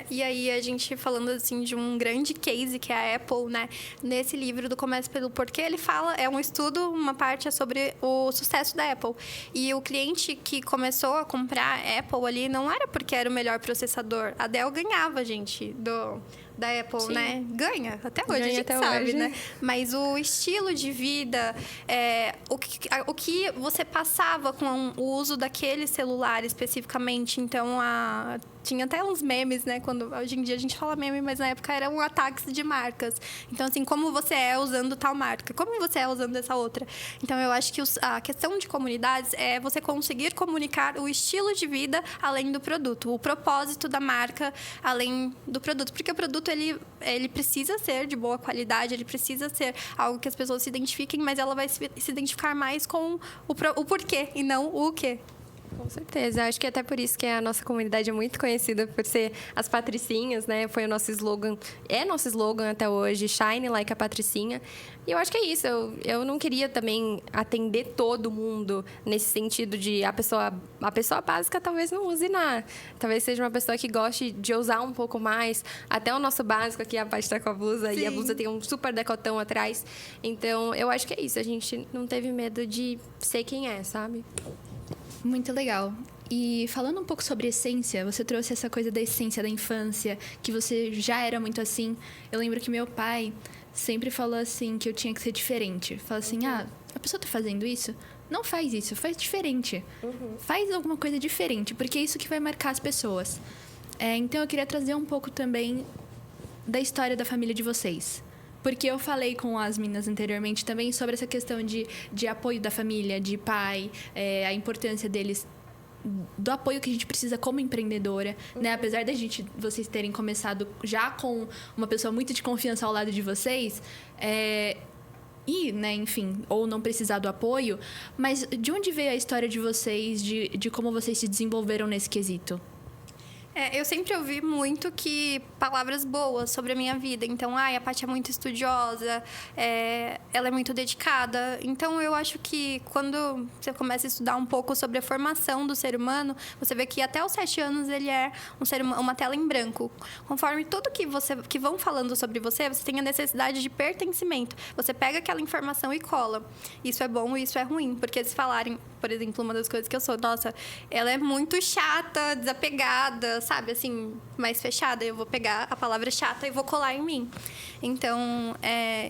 B: E aí, a gente falando assim de um grande case que é a Apple, né? Nesse livro do Comece pelo Porquê, ele fala, é um estudo, uma parte é sobre o sucesso da Apple. E o cliente que começou a comprar a Apple ali não era porque era o melhor processador. A Dell ganhava, gente, do da Apple,
C: Sim.
B: né? Ganha, até hoje,
C: Ganha
B: a gente
C: até
B: sabe,
C: hoje.
B: né? Mas o estilo de vida, o que você passava com o uso daquele celular especificamente. Então, tinha até uns memes, né? Quando hoje em dia a gente fala meme, mas na época eram ataques de marcas. Então, assim, como você é usando tal marca? Como você é usando essa outra? Então, eu acho que a questão de comunidades é você conseguir comunicar o estilo de vida além do produto. O propósito da marca além do produto. Porque o produto, ele precisa ser de boa qualidade, ele precisa ser algo que as pessoas se identifiquem, mas ela vai se identificar mais com o porquê e não o quê.
C: Com certeza. Acho que até por isso que a nossa comunidade é muito conhecida por ser as patricinhas, né? Foi o nosso slogan, é nosso slogan até hoje, Shine Like a Patricinha. E eu acho que é isso. Eu não queria também atender todo mundo nesse sentido de a pessoa básica talvez não use nada. Talvez seja uma pessoa que goste de usar um pouco mais. Até o nosso básico aqui, a parte tá com a blusa. Sim. E a blusa tem um super decotão atrás. Então, eu acho que é isso. A gente não teve medo de ser quem é, sabe?
A: Muito legal. E falando um pouco sobre essência, você trouxe essa coisa da essência da infância, que você já era muito assim. Eu lembro que meu pai sempre falou assim, que eu tinha que ser diferente. Fala assim, a pessoa tá fazendo isso? Não faz isso, faz diferente. Faz alguma coisa diferente, porque é isso que vai marcar as pessoas. Então, eu queria trazer um pouco também da história da família de vocês. Porque eu falei com as meninas anteriormente também sobre essa questão de apoio da família, de pai, a importância deles, do apoio que a gente precisa como empreendedora, né? Apesar vocês terem começado já com uma pessoa muito de confiança ao lado de vocês, né, enfim, ou não precisar do apoio, mas de onde veio a história de vocês, de como vocês se desenvolveram nesse quesito?
B: Eu sempre ouvi muito palavras boas sobre a minha vida. Então, a Paty é muito estudiosa, ela é muito dedicada. Então, eu acho que quando você começa a estudar um pouco sobre a formação do ser humano, você vê que até os 7 anos ele é um ser humano, uma tela em branco. Conforme tudo que vão falando sobre você, você tem a necessidade de pertencimento. Você pega aquela informação e cola. Isso é bom e isso é ruim. Porque se falarem, por exemplo, uma das coisas que eu sou, nossa, ela é muito chata, desapegada, sabe, assim, mais fechada. Eu vou pegar a palavra chata e vou colar em mim. Então,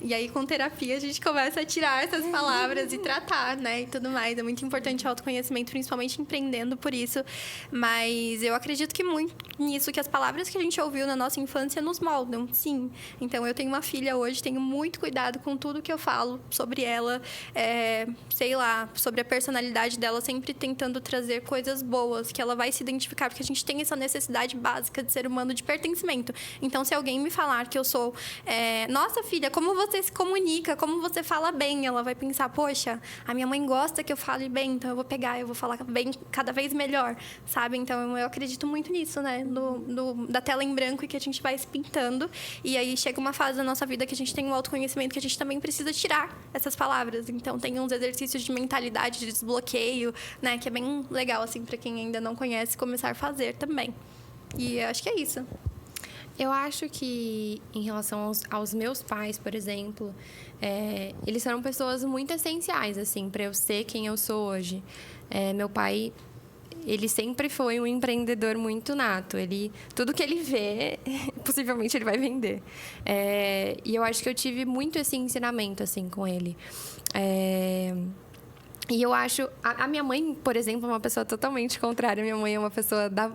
B: e aí com terapia a gente começa a tirar essas palavras e tratar, né, e tudo mais. É muito importante o autoconhecimento, principalmente empreendendo por isso. Mas eu acredito que muito nisso, que as palavras que a gente ouviu na nossa infância nos moldam, sim. Então, eu tenho uma filha hoje, tenho muito cuidado com tudo que eu falo sobre ela, sei lá, sobre a personalidade dela, sempre tentando trazer coisas boas, que ela vai se identificar, porque a gente tem essa necessidade básica de ser humano de pertencimento. Então, se alguém me falar que eu sou nossa, filha, como você se comunica, como você fala bem, ela vai pensar, poxa, a minha mãe gosta que eu fale bem, então eu vou pegar, eu vou falar bem cada vez melhor, sabe? Então, eu acredito muito nisso, né? Da tela em branco e que a gente vai se pintando. E aí, chega uma fase da nossa vida que a gente tem um autoconhecimento que a gente também precisa tirar essas palavras. Então, tem uns exercícios de mentalidade, de desbloqueio, né? Que é bem legal, assim, para quem ainda não conhece, começar a fazer também. E eu acho que é isso.
C: Eu acho que, em relação aos meus pais, por exemplo, eles foram pessoas muito essenciais, assim, para eu ser quem eu sou hoje. Meu pai, ele sempre foi um empreendedor muito nato. Tudo que ele vê, possivelmente ele vai vender. E eu acho que eu tive muito esse ensinamento, assim, com ele. E eu acho... A minha mãe, por exemplo, é uma pessoa totalmente contrária. Minha mãe é uma pessoa da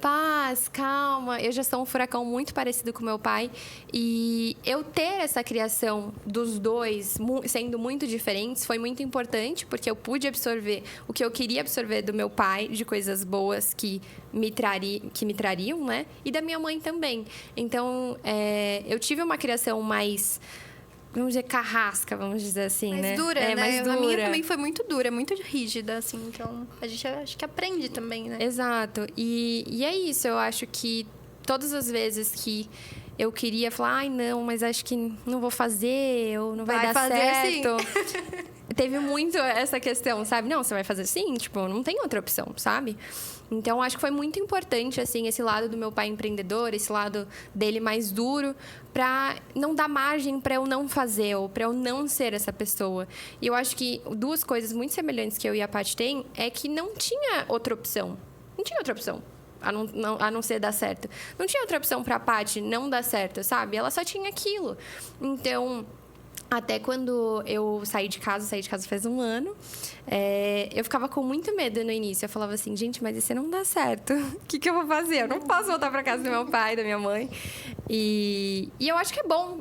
C: paz, calma. Eu já sou um furacão muito parecido com meu pai. E eu ter essa criação dos dois sendo muito diferentes foi muito importante, porque eu pude absorver o que eu queria absorver do meu pai, de coisas boas que me trariam, né? E da minha mãe também. Então, eu tive uma criação mais... vamos dizer, carrasca, vamos dizer assim,
B: mais
C: né?
B: Dura, né?
C: Mais dura.
B: A minha também foi muito dura, muito rígida, assim. Então, a gente acho que aprende também, né?
C: Exato. E é isso. Eu acho que todas as vezes que eu queria falar, ai, não, mas acho que não vou fazer, ou não vai dar
B: fazer,
C: certo.
B: Sim.
C: Teve muito essa questão, sabe? Não, você vai fazer sim, tipo, não tem outra opção, sabe? Então, acho que foi muito importante, assim, esse lado do meu pai empreendedor, esse lado dele mais duro, para não dar margem para eu não fazer, ou para eu não ser essa pessoa. E eu acho que duas coisas muito semelhantes que eu e a Paty tem é que não tinha outra opção. Não tinha outra opção. a não ser dar certo. Não tinha outra opção pra Paty não dar certo, sabe? Ela só tinha aquilo. Então, até quando eu saí de casa faz 1 ano, eu ficava com muito medo no início. Eu falava assim, gente, mas isso não dá certo. O que eu vou fazer? Eu não posso voltar pra casa do meu pai, da minha mãe. E eu acho que é bom.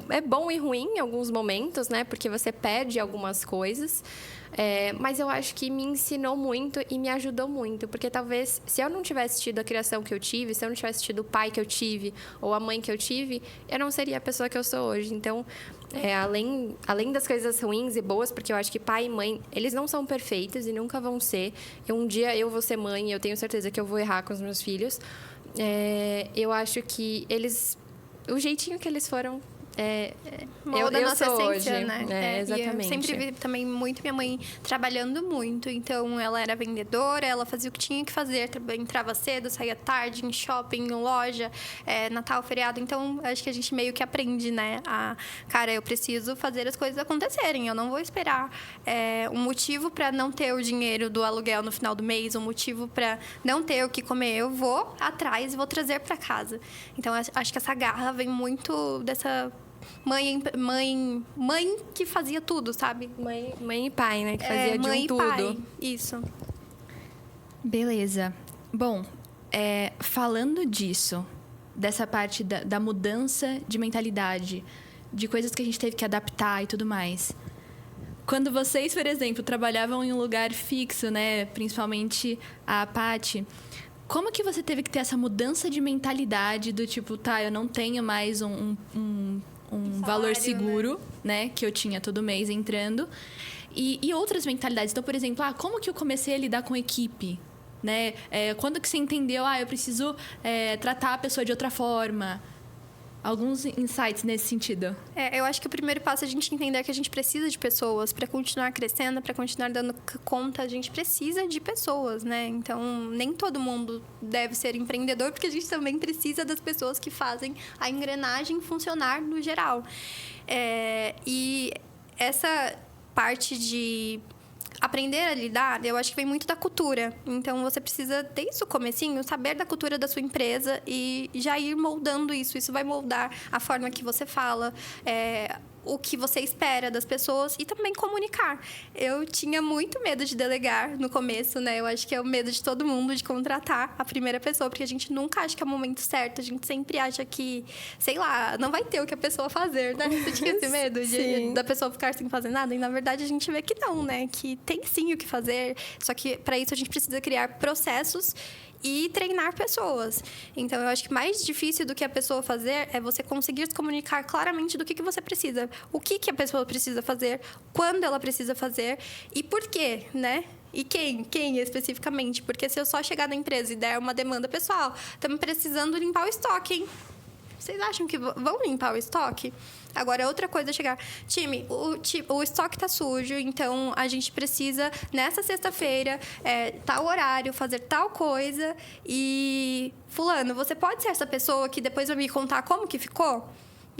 C: É bom e ruim em alguns momentos, né? Porque você perde algumas coisas. Mas eu acho que me ensinou muito e me ajudou muito. Porque talvez, se eu não tivesse tido a criação que eu tive, se eu não tivesse tido o pai que eu tive ou a mãe que eu tive, eu não seria a pessoa que eu sou hoje. Então, além das coisas ruins e boas, porque eu acho que pai e mãe, eles não são perfeitos e nunca vão ser. Um dia eu vou ser mãe e eu tenho certeza que eu vou errar com os meus filhos. Eu acho que o jeitinho que eles foram...
B: molda a nossa essência,
C: hoje,
B: né?
C: Exatamente.
B: E eu sempre vi também muito minha mãe trabalhando muito. Então, ela era vendedora, ela fazia o que tinha que fazer. Entrava cedo, saía tarde, em shopping, em loja, Natal, feriado. Então, acho que a gente meio que aprende, né? Cara, eu preciso fazer as coisas acontecerem. Eu não vou esperar um motivo para não ter o dinheiro do aluguel no final do mês, um motivo para não ter o que comer. Eu vou atrás e vou trazer para casa. Então, acho que essa garra vem muito dessa... Mãe que fazia tudo, sabe?
C: Mãe e pai, né? Que fazia de um tudo.
B: Pai. Isso.
A: Beleza. Bom, falando disso, dessa parte da mudança de mentalidade, de coisas que a gente teve que adaptar e tudo mais. Quando vocês, por exemplo, trabalhavam em um lugar fixo, né? Principalmente a Paty, como que você teve que ter essa mudança de mentalidade do tipo, tá, eu não tenho mais um valor seguro, né? Que eu tinha todo mês entrando. E outras mentalidades. Então, por exemplo, como que eu comecei a lidar com equipe? Né? Quando que você entendeu, eu preciso tratar a pessoa de outra forma? Alguns insights nesse sentido.
B: Eu acho que o primeiro passo é a gente entender que a gente precisa de pessoas para continuar crescendo, para continuar dando conta. A gente precisa de pessoas, né? Então, nem todo mundo deve ser empreendedor, porque a gente também precisa das pessoas que fazem a engrenagem funcionar no geral. E essa parte de aprender a lidar, eu acho que vem muito da cultura. Então, você precisa, desde o comecinho, saber da cultura da sua empresa e já ir moldando isso. Isso vai moldar a forma que você fala, o que você espera das pessoas e também comunicar. Eu tinha muito medo de delegar no começo, né? Eu acho que é o medo de todo mundo de contratar a primeira pessoa, porque a gente nunca acha que é o momento certo. A gente sempre acha que, sei lá, não vai ter o que a pessoa fazer, né? Você tinha esse medo da pessoa ficar sem fazer nada? E, na verdade, a gente vê que não, né? Que tem sim o que fazer. Só que, para isso, a gente precisa criar processos e treinar pessoas. Então, eu acho que mais difícil do que a pessoa fazer é você conseguir se comunicar claramente do que você precisa. O que a pessoa precisa fazer, quando ela precisa fazer e por quê, né? E quem especificamente? Porque se eu só chegar na empresa e der uma demanda pessoal, estamos precisando limpar o estoque, hein? Vocês acham que vão limpar o estoque? Agora, outra coisa é chegar... Time, o estoque tá sujo, então a gente precisa, nessa sexta-feira, tal horário, fazer tal coisa. E, fulano, você pode ser essa pessoa que depois vai me contar como que ficou?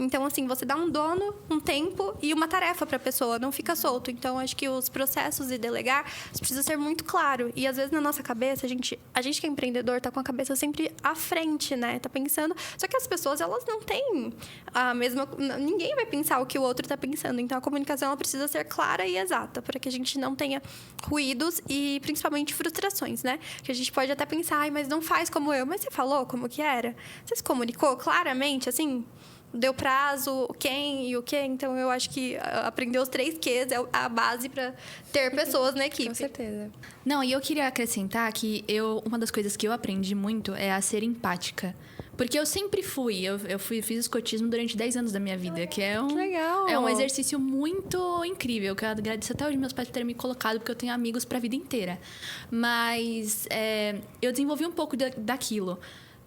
B: Então, assim, você dá um dono, um tempo e uma tarefa para a pessoa, não fica solto. Então, acho que os processos e delegar precisa ser muito claro. E, às vezes, na nossa cabeça, a gente que é empreendedor tá com a cabeça sempre à frente, né? Tá pensando... Só que as pessoas, elas não têm a mesma... Ninguém vai pensar o que o outro tá pensando. Então, a comunicação, ela precisa ser clara e exata, para que a gente não tenha ruídos e, principalmente, frustrações, né? Que a gente pode até pensar, mas não faz como eu. Mas você falou como que era? Você se comunicou claramente, assim... Deu prazo, quem e o quê. Então, eu acho que aprender os 3 Qs é a base para ter pessoas na equipe.
C: Com certeza.
A: Não, e eu queria acrescentar que uma das coisas que eu aprendi muito é a ser empática. Porque eu sempre fui. Fiz escotismo durante 10 anos da minha vida, que é um exercício muito incrível. Que eu agradeço até hoje meus pais por terem me colocado, porque eu tenho amigos para a vida inteira. Mas eu desenvolvi um pouco daquilo.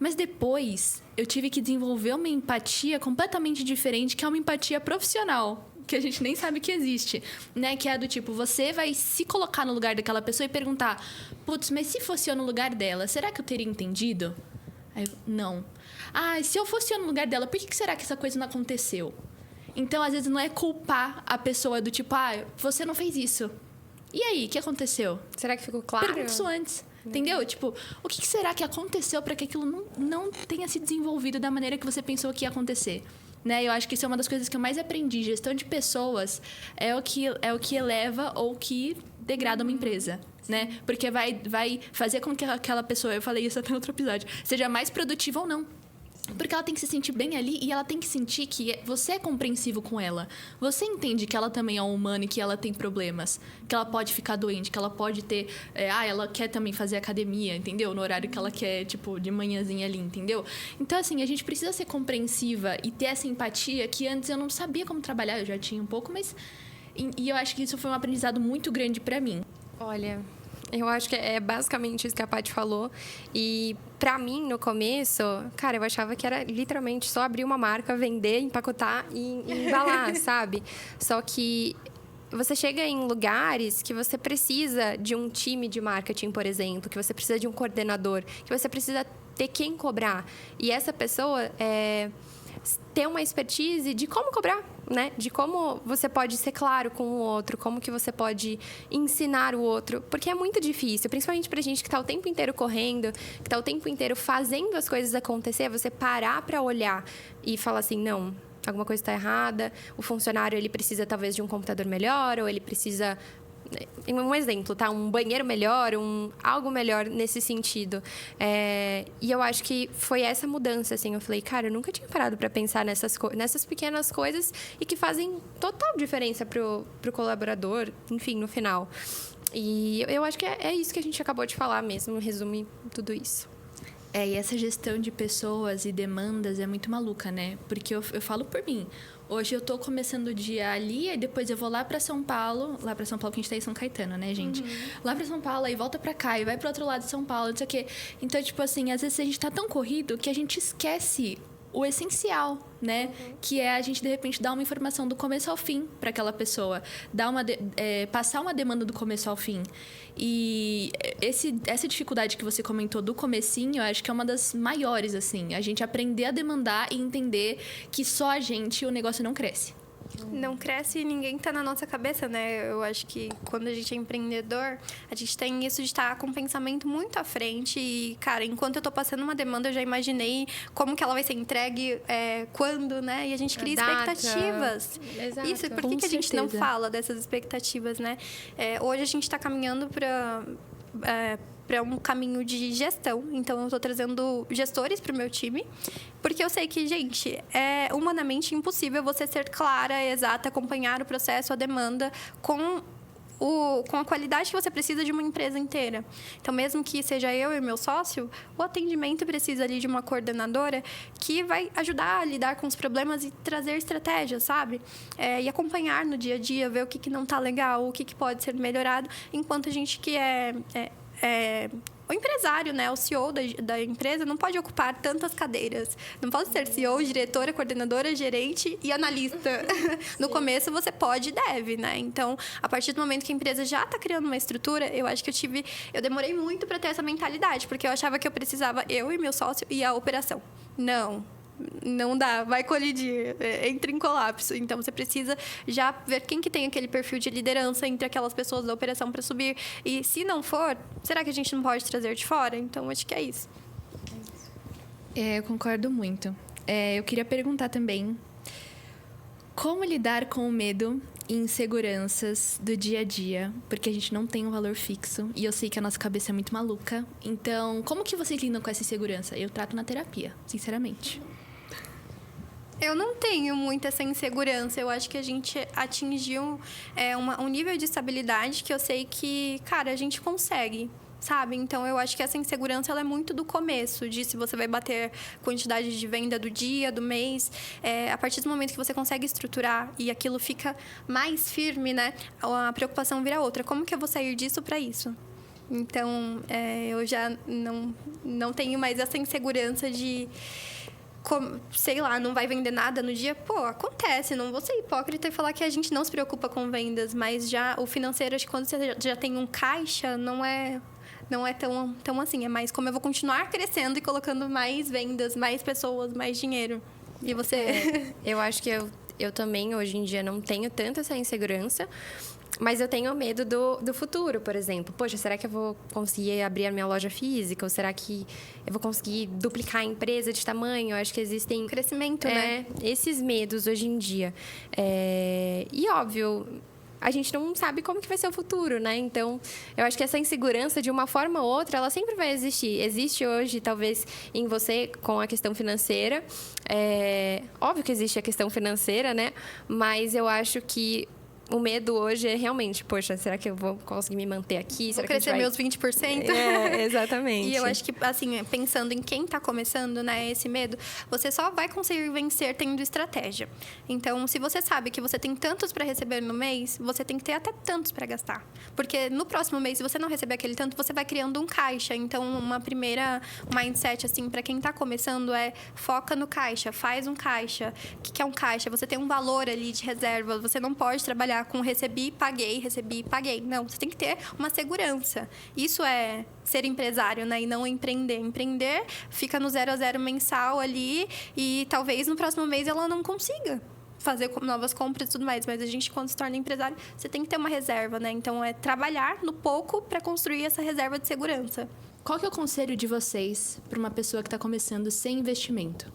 A: Mas depois, eu tive que desenvolver uma empatia completamente diferente, que é uma empatia profissional, que a gente nem sabe que existe, né? Que é do tipo, você vai se colocar no lugar daquela pessoa e perguntar, putz, mas se fosse eu no lugar dela, será que eu teria entendido? Aí, não. Se eu fosse eu no lugar dela, por que será que essa coisa não aconteceu? Então, às vezes, não é culpar a pessoa do tipo, você não fez isso. E aí, o que aconteceu?
C: Será que ficou claro?
A: Pergunta isso antes. Entendeu? Tipo, o que será que aconteceu para que aquilo não tenha se desenvolvido da maneira que você pensou que ia acontecer? Né? Eu acho que isso é uma das coisas que eu mais aprendi. Gestão de pessoas é o que eleva ou que degrada uma empresa. Né? Porque vai fazer com que aquela pessoa, eu falei isso até no outro episódio, seja mais produtiva ou não. Porque ela tem que se sentir bem ali e ela tem que sentir que você é compreensivo com ela. Você entende que ela também é humana e que ela tem problemas. Que ela pode ficar doente, que ela pode ter... ela quer também fazer academia, entendeu? No horário que ela quer, tipo, de manhãzinha ali, entendeu? Então, assim, a gente precisa ser compreensiva e ter essa empatia que antes eu não sabia como trabalhar. Eu já tinha um pouco, mas... E eu acho que isso foi um aprendizado muito grande pra mim.
C: Olha... Eu acho que é basicamente isso que a Paty falou. E, pra mim, no começo, cara, eu achava que era literalmente só abrir uma marca, vender, empacotar e embalar, sabe? Só que você chega em lugares que você precisa de um time de marketing, por exemplo, que você precisa de um coordenador, que você precisa ter quem cobrar. E essa pessoa ter uma expertise de como cobrar, né? De como você pode ser claro com o outro, como que você pode ensinar o outro. Porque é muito difícil, principalmente pra gente que tá o tempo inteiro correndo, que tá o tempo inteiro fazendo as coisas acontecer, você parar pra olhar e falar assim, não, alguma coisa está errada, o funcionário ele precisa talvez de um computador melhor, ou ele precisa... Um exemplo, tá? Um banheiro melhor, algo melhor nesse sentido. E eu acho que foi essa mudança, assim. Eu falei, cara, eu nunca tinha parado para pensar nessas pequenas coisas e que fazem total diferença pro colaborador, enfim, no final. E eu acho que é isso que a gente acabou de falar mesmo, resume tudo isso.
A: E essa gestão de pessoas e demandas é muito maluca, né? Porque eu falo por mim. Hoje eu tô começando o dia ali, e depois eu vou lá pra São Paulo. Lá pra São Paulo, que a gente tá em São Caetano, né, gente? Lá pra São Paulo, aí volta pra cá, e vai pro outro lado de São Paulo, não sei o quê. Então, tipo assim, às vezes a gente tá tão corrido que a gente esquece o essencial, né? Que é a gente, de repente, dar uma informação do começo ao fim para aquela pessoa. Passar uma demanda do começo ao fim. E essa dificuldade que você comentou do comecinho, eu acho que é uma das maiores, assim. A gente aprender a demandar e entender que só a gente, o negócio não cresce.
B: Não cresce e ninguém tá na nossa cabeça, né? Eu acho que quando a gente é empreendedor, a gente tem isso de estar com um pensamento muito à frente. E, cara, enquanto eu tô passando uma demanda, eu já imaginei como que ela vai ser entregue, quando, né? E a gente cria expectativas.
C: Exato.
B: Isso, por que a gente não fala dessas expectativas, né? Hoje a gente tá caminhando para um caminho de gestão. Então, eu estou trazendo gestores para o meu time, porque eu sei que, gente, é humanamente impossível você ser clara, exata, acompanhar o processo, a demanda, com a qualidade que você precisa de uma empresa inteira. Então, mesmo que seja eu e meu sócio, o atendimento precisa ali de uma coordenadora que vai ajudar a lidar com os problemas e trazer estratégias, sabe? E acompanhar no dia a dia, ver o que não está legal, o que pode ser melhorado, enquanto a gente que o empresário, né, o CEO da empresa não pode ocupar tantas cadeiras. Não pode ser CEO, diretora, coordenadora, gerente e analista. No começo você pode e deve, né? Então, a partir do momento que a empresa já está criando uma estrutura, eu acho que eu demorei muito para ter essa mentalidade, porque eu achava que eu precisava, eu e meu sócio e a operação. Não dá, vai colidir, entra em colapso. Então, você precisa já ver quem que tem aquele perfil de liderança entre aquelas pessoas da operação para subir. E se não for, será que a gente não pode trazer de fora? Então, acho que é isso.
A: Eu concordo muito. Eu queria perguntar também, como lidar com o medo e inseguranças do dia a dia? Porque a gente não tem um valor fixo e eu sei que a nossa cabeça é muito maluca. Então, como que vocês lidam com essa insegurança? Eu trato na terapia, sinceramente.
B: Eu não tenho muito essa insegurança. Eu acho que a gente atingiu um nível de estabilidade que eu sei que, cara, a gente consegue, sabe? Então, eu acho que essa insegurança ela é muito do começo, de se você vai bater quantidade de venda do dia, do mês. A partir do momento que você consegue estruturar e aquilo fica mais firme, né? A preocupação vira outra. Como que eu vou sair disso para isso? Então, eu já não tenho mais essa insegurança de... sei lá, não vai vender nada no dia. Pô, acontece, não vou ser hipócrita e falar que a gente não se preocupa com vendas, mas já o financeiro, acho que quando você já tem um caixa, não é tão assim. É mais como eu vou continuar crescendo e colocando mais vendas, mais pessoas, mais dinheiro. E você?
C: Eu acho que Eu também, hoje em dia, não tenho tanto essa insegurança, mas eu tenho medo do futuro, por exemplo. Poxa, será que eu vou conseguir abrir a minha loja física? Ou será que eu vou conseguir duplicar a empresa de tamanho? Eu acho que existem...
B: Crescimento, né?
C: Esses medos hoje em dia. E, óbvio, a gente não sabe como que vai ser o futuro, né? Então, eu acho que essa insegurança, de uma forma ou outra, ela sempre vai existir. Existe hoje, talvez, em você, com a questão financeira. Óbvio que existe a questão financeira, né? Mas eu acho que o medo hoje é realmente, poxa, será que eu vou conseguir me manter aqui?
B: Vou crescer meus 20%?
C: Exatamente.
B: E eu acho que, assim, pensando em quem está começando, né, esse medo, você só vai conseguir vencer tendo estratégia. Então, se você sabe que você tem tantos para receber no mês, você tem que ter até tantos para gastar. Porque no próximo mês, se você não receber aquele tanto, você vai criando um caixa. Então, uma primeira mindset, assim, para quem está começando foca no caixa, faz um caixa. O que é um caixa? Você tem um valor ali de reserva, você não pode trabalhar com recebi, paguei. Não, você tem que ter uma segurança. Isso é ser empresário, né? E não empreender. Empreender fica no 0 a 0 mensal ali e talvez no próximo mês ela não consiga fazer novas compras e tudo mais. Mas a gente, quando se torna empresário, você tem que ter uma reserva, né? Então, é trabalhar no pouco para construir essa reserva de segurança.
A: Qual que é o conselho de vocês para uma pessoa que está começando sem investimento?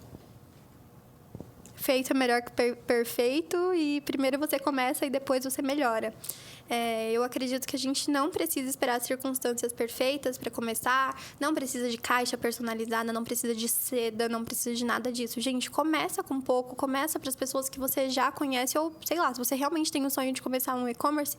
B: Feito é melhor que perfeito e primeiro você começa e depois você melhora. Eu acredito que a gente não precisa esperar circunstâncias perfeitas para começar, não precisa de caixa personalizada, não precisa de seda, não precisa de nada disso. Gente, começa com pouco, começa para as pessoas que você já conhece ou, sei lá, se você realmente tem o sonho de começar um e-commerce,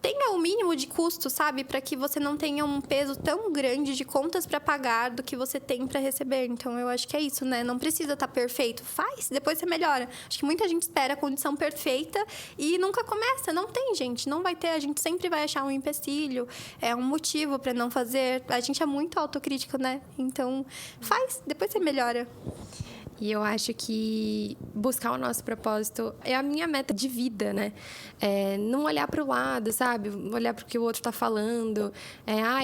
B: tenha o mínimo de custo, sabe? Para que você não tenha um peso tão grande de contas para pagar do que você tem para receber. Então, eu acho que é isso, né? Não precisa estar perfeito. Faz, depois você melhora. Acho que muita gente espera a condição perfeita e nunca começa. Não tem, gente. Não vai ter. A gente sempre vai achar um empecilho, um motivo para não fazer. A gente é muito autocrítico, né? Então, faz, depois você melhora.
C: E eu acho que buscar o nosso propósito é a minha meta de vida, né? Não olhar para o lado, sabe? Olhar para o que o outro está falando.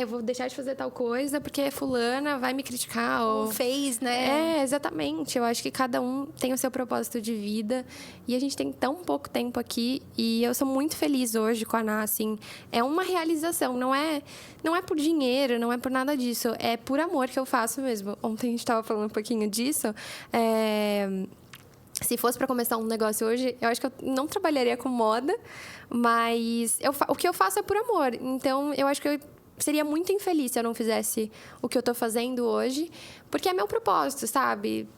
C: Eu vou deixar de fazer tal coisa porque fulana vai me criticar. Ou
B: fez, né?
C: Exatamente. Eu acho que cada um tem o seu propósito de vida. E a gente tem tão pouco tempo aqui. E eu sou muito feliz hoje com a Ná, assim. É uma realização. Não é por dinheiro, não é por nada disso. É por amor que eu faço mesmo. Ontem a gente estava falando um pouquinho disso. Se fosse para começar um negócio hoje, eu acho que eu não trabalharia com moda, mas o que eu faço é por amor. Então, eu acho que eu seria muito infeliz se eu não fizesse o que eu tô fazendo hoje, porque é meu propósito, sabe?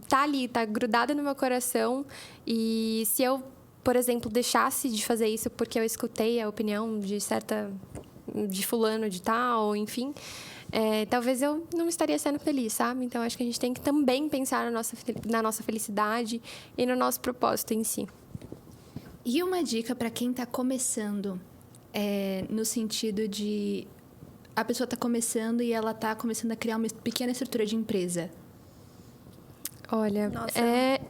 C: Tá ali, tá grudado no meu coração. E se eu, por exemplo, deixasse de fazer isso porque eu escutei a opinião de fulano de tal, enfim, talvez eu não estaria sendo feliz, sabe? Então, acho que a gente tem que também pensar na nossa felicidade e no nosso propósito em si.
A: E uma dica para quem está começando, no sentido de a pessoa está começando e ela está começando a criar uma pequena estrutura de empresa.
C: Olha,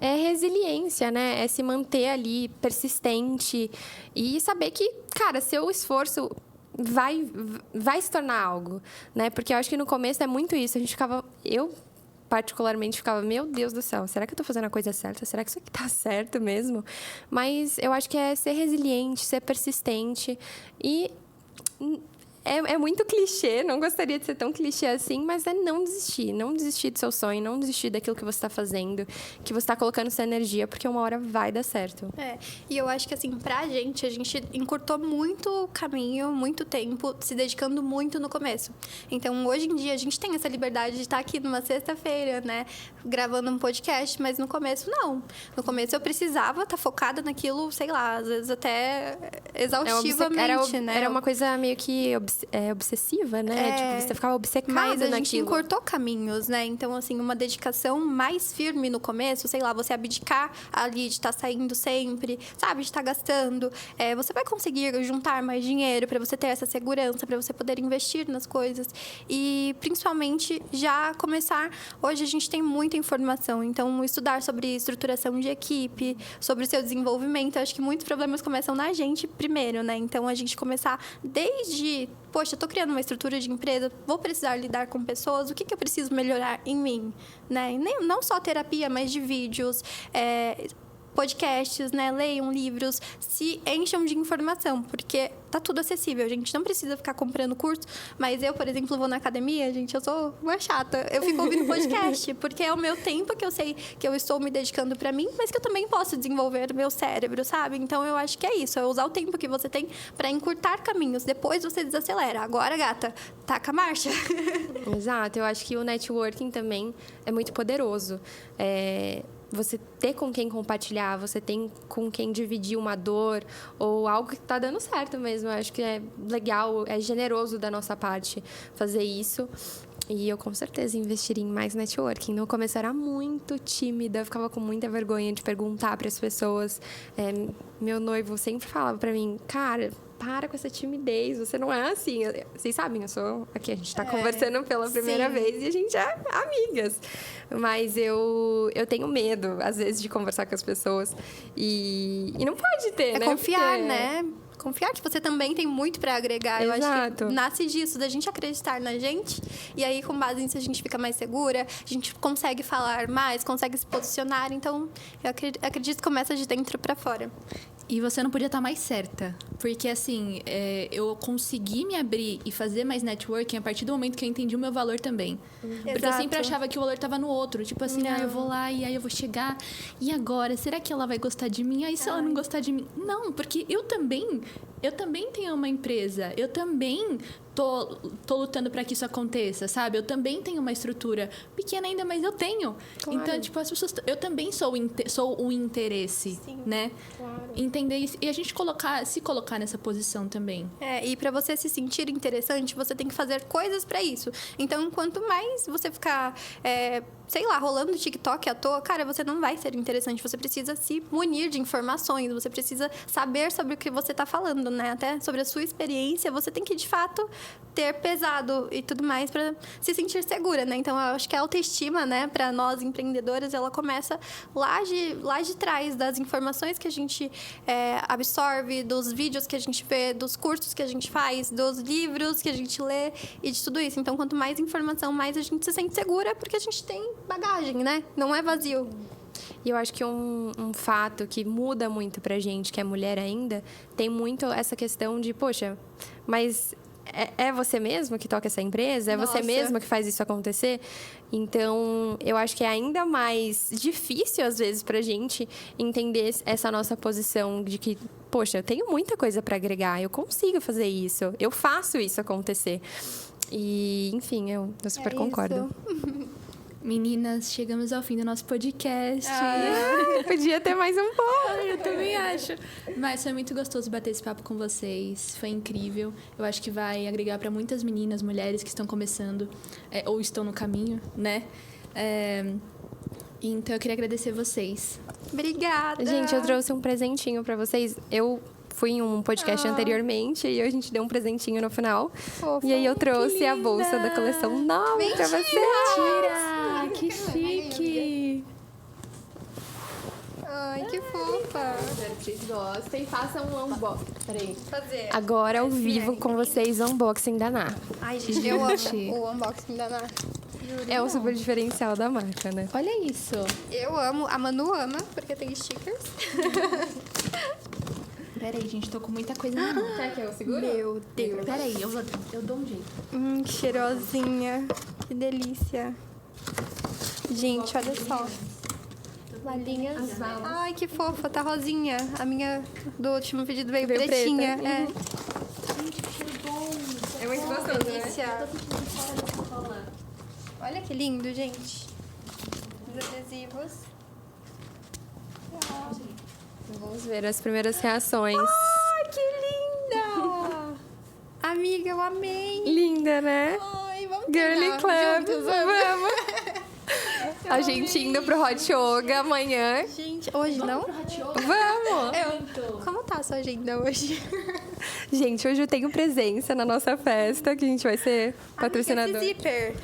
C: é resiliência, né? É se manter ali persistente e saber que, cara, seu esforço vai se tornar algo, né? Porque eu acho que no começo é muito isso. Eu particularmente ficava, meu Deus do céu, será que eu tô fazendo a coisa certa? Será que isso aqui tá certo mesmo? Mas eu acho que é ser resiliente, ser persistente e... É muito clichê, não gostaria de ser tão clichê assim, mas é não desistir do seu sonho, não desistir daquilo que você está fazendo, que você está colocando sua energia, porque uma hora vai dar certo.
B: E eu acho que assim, a gente encurtou muito o caminho, muito tempo, se dedicando muito no começo. Então, hoje em dia, a gente tem essa liberdade de estar aqui numa sexta-feira, né, gravando um podcast, mas no começo, não. No começo, eu precisava estar focada naquilo, sei lá, às vezes até exaustivamente, né?
C: Era uma coisa meio que obsessiva, né? Tipo, você ficava obcecada naquilo.
B: Mas a gente encurtou caminhos, né? Então, assim, uma dedicação mais firme no começo, sei lá, você abdicar ali de estar saindo sempre, sabe? De estar gastando. Você vai conseguir juntar mais dinheiro para você ter essa segurança, para você poder investir nas coisas. E, principalmente, já começar... Hoje, a gente tem muita informação. Então, estudar sobre estruturação de equipe, sobre o seu desenvolvimento. Eu acho que muitos problemas começam na gente primeiro, né? Então, a gente começar desde... Poxa, eu tô criando uma estrutura de empresa, vou precisar lidar com pessoas, o que eu preciso melhorar em mim, né? Não só terapia, mas de vídeos, podcasts, né? Leiam livros, se encham de informação, porque tá tudo acessível. A gente não precisa ficar comprando curso, mas eu, por exemplo, vou na academia, gente, eu sou uma chata. Eu fico ouvindo podcast, porque é o meu tempo que eu sei que eu estou me dedicando pra mim, mas que eu também posso desenvolver o meu cérebro, sabe? Então, eu acho que é isso, é usar o tempo que você tem pra encurtar caminhos. Depois você desacelera. Agora, gata, taca a marcha.
C: Exato, eu acho que o networking também é muito poderoso. Você ter com quem compartilhar, você tem com quem dividir uma dor ou algo que está dando certo mesmo. Eu acho que é legal, é generoso da nossa parte fazer isso. E eu com certeza investiria em mais networking. No começo era muito tímida, eu ficava com muita vergonha de perguntar para as pessoas. Meu noivo sempre falava para mim, cara, para com essa timidez, você não é assim. Vocês sabem, aqui a gente está conversando pela primeira vez e a gente é amigas. Mas eu tenho medo, às vezes, de conversar com as pessoas. E não pode ter, né?
B: Confiar, né? Confiar que você também tem muito para agregar.
C: Exato.
B: Eu acho que nasce disso, da gente acreditar na gente. E aí, com base nisso, a gente fica mais segura. A gente consegue falar mais, consegue se posicionar. Então, eu acredito que começa de dentro para fora.
A: E você não podia estar mais certa. Porque, assim, eu consegui me abrir e fazer mais networking a partir do momento que eu entendi o meu valor também. Porque eu sempre achava que o valor estava no outro. Tipo assim, eu vou lá e aí eu vou chegar. E agora? Será que ela vai gostar de mim? Aí se ela não gostar de mim... Não, porque eu também tenho uma empresa. Eu também tô lutando para que isso aconteça, sabe? Eu também tenho uma estrutura pequena ainda, mas eu tenho. Claro. Então, tipo, as pessoas... Eu também sou o interesse, né?
B: Claro.
A: Entender isso. E a gente se colocar nessa posição também.
B: E para você se sentir interessante, você tem que fazer coisas para isso. Então, quanto mais você ficar, sei lá, rolando TikTok à toa, cara, você não vai ser interessante. Você precisa se munir de informações, você precisa saber sobre o que você tá falando, né? Até sobre a sua experiência, você tem que, de fato, ter pesado e tudo mais para se sentir segura, né? Então, eu acho que a autoestima, né, para nós empreendedoras, ela começa lá de trás das informações que a gente absorve, dos vídeos que a gente vê, dos cursos que a gente faz, dos livros que a gente lê e de tudo isso. Então, quanto mais informação, mais a gente se sente segura, porque a gente tem bagagem, né? Não é vazio.
C: E eu acho que um fato que muda muito pra gente, que é mulher ainda, tem muito essa questão de, poxa, mas é você mesmo que toca essa empresa? É você mesmo que faz isso acontecer? Então, eu acho que é ainda mais difícil, às vezes, pra gente entender essa nossa posição de que, poxa, eu tenho muita coisa pra agregar, eu consigo fazer isso, eu faço isso acontecer. E, enfim, eu super concordo.
A: Meninas, chegamos ao fim do nosso podcast.
C: Podia ter mais um pouco.
A: Eu também acho. Mas foi muito gostoso bater esse papo com vocês. Foi incrível. Eu acho que vai agregar para muitas meninas, mulheres que estão começando ou estão no caminho, né? Então, eu queria agradecer vocês.
B: Obrigada.
C: Gente, eu trouxe um presentinho para vocês. Eu fui em um podcast anteriormente e a gente deu um presentinho no final. Fofa. E aí eu trouxe a bolsa da coleção nova pra você.
A: Mentira! Que chique!
B: Ai, que fofa!
C: Espero que vocês gostem. Façam um unboxing. Peraí.
B: Fazer.
C: Agora, ao vivo, com vocês, o unboxing da Ná.
B: Ai, gente, eu amo o unboxing da Ná.
C: É um super diferencial da marca, né?
A: Olha isso.
B: Eu amo, a Manu ama, porque tem stickers.
A: Peraí, gente, tô com muita coisa na mão.
C: Quer que eu seguro?
B: Meu Deus.
A: Peraí, eu dou um jeito.
B: Que cheirosinha. Que delícia. Gente, olha só. Malinhas. Ai, que fofa. Tá rosinha. A minha do último pedido veio pretinha.
C: Preta.
A: Gente, que cheiro bom.
C: É muito gostoso,
B: delícia.
C: né?
A: Eu tô sentindo fora da sacola.
B: Olha que lindo, gente. Os adesivos.
C: Vamos ver as primeiras reações.
B: Ai, que linda! Amiga, eu amei.
C: Linda, né?
B: Ai, vamos
C: Girly
B: pegar
C: Club.
B: juntos,
C: Vamos. A gente indo pro Hot Yoga amanhã.
B: Gente, hoje não?
C: Vamos!
B: Como tá a sua agenda hoje?
C: Gente, hoje eu tenho presença na nossa festa, que a gente vai ser patrocinador.
B: Amiga, esse zíper.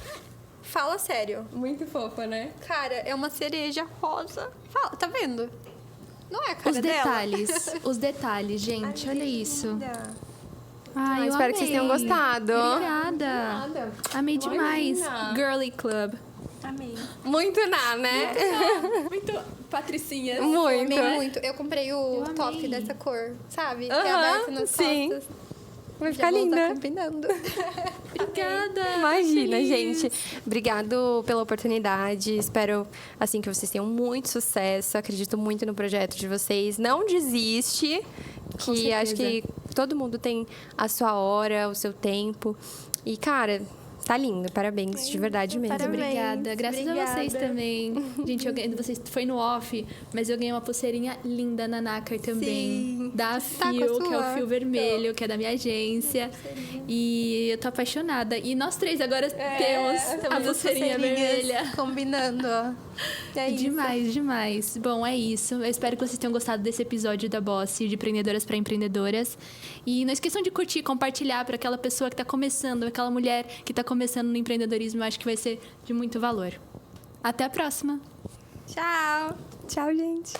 B: Fala sério.
C: Muito fofa, né?
B: Cara, é uma cereja rosa. Fala, tá vendo? Não é a cara
A: Os
B: dela?
A: Os detalhes, gente, olha isso.
B: Linda.
A: Ai, eu
C: espero que vocês tenham
A: amei.
C: gostado.
A: Obrigada. Amei demais.
C: Imagina.
A: Girly Club.
B: Amei.
C: Muito né?
A: Muito patricinha.
C: Muito.
B: Amei muito. Eu comprei o
A: Eu
B: top
A: amei.
B: dessa cor, sabe? Que é
C: Aham,
B: aberto nas
C: sim.
B: costas.
C: Vai
B: Já
C: ficar
B: vou usar
C: linda.
B: combinando.
A: Obrigada.
C: Imagina,
A: Feliz.
C: gente. Obrigado pela oportunidade. Espero, assim, que vocês tenham muito sucesso. Acredito muito no projeto de vocês. Não desiste,
A: Com
C: que acho
A: certeza.
C: que todo mundo tem a sua hora, o seu tempo. E, cara, tá lindo. Parabéns, de verdade mesmo.
B: Parabéns.
A: Obrigada. Graças a vocês
B: Obrigada.
A: também. Gente, eu ganhei, vocês foi no off, mas eu ganhei uma pulseirinha linda na Nácar também.
B: Sim.
A: Da
B: Tá com a
A: Fio, que é o
B: sua?
A: fio vermelho, que é da minha agência. E eu tô apaixonada. E nós três agora temos a
B: Temos as
A: pulseirinha
B: pulseirinhas
A: vermelha.
B: Combinando, ó. É isso.
A: Demais, demais. Bom, é isso. Eu espero que vocês tenham gostado desse episódio da Boss, de Empreendedoras para Empreendedoras. E não esqueçam de curtir, compartilhar para aquela pessoa que está começando, aquela mulher que está começando no empreendedorismo. Eu acho que vai ser de muito valor. Até a próxima!
B: Tchau.
C: Tchau, gente.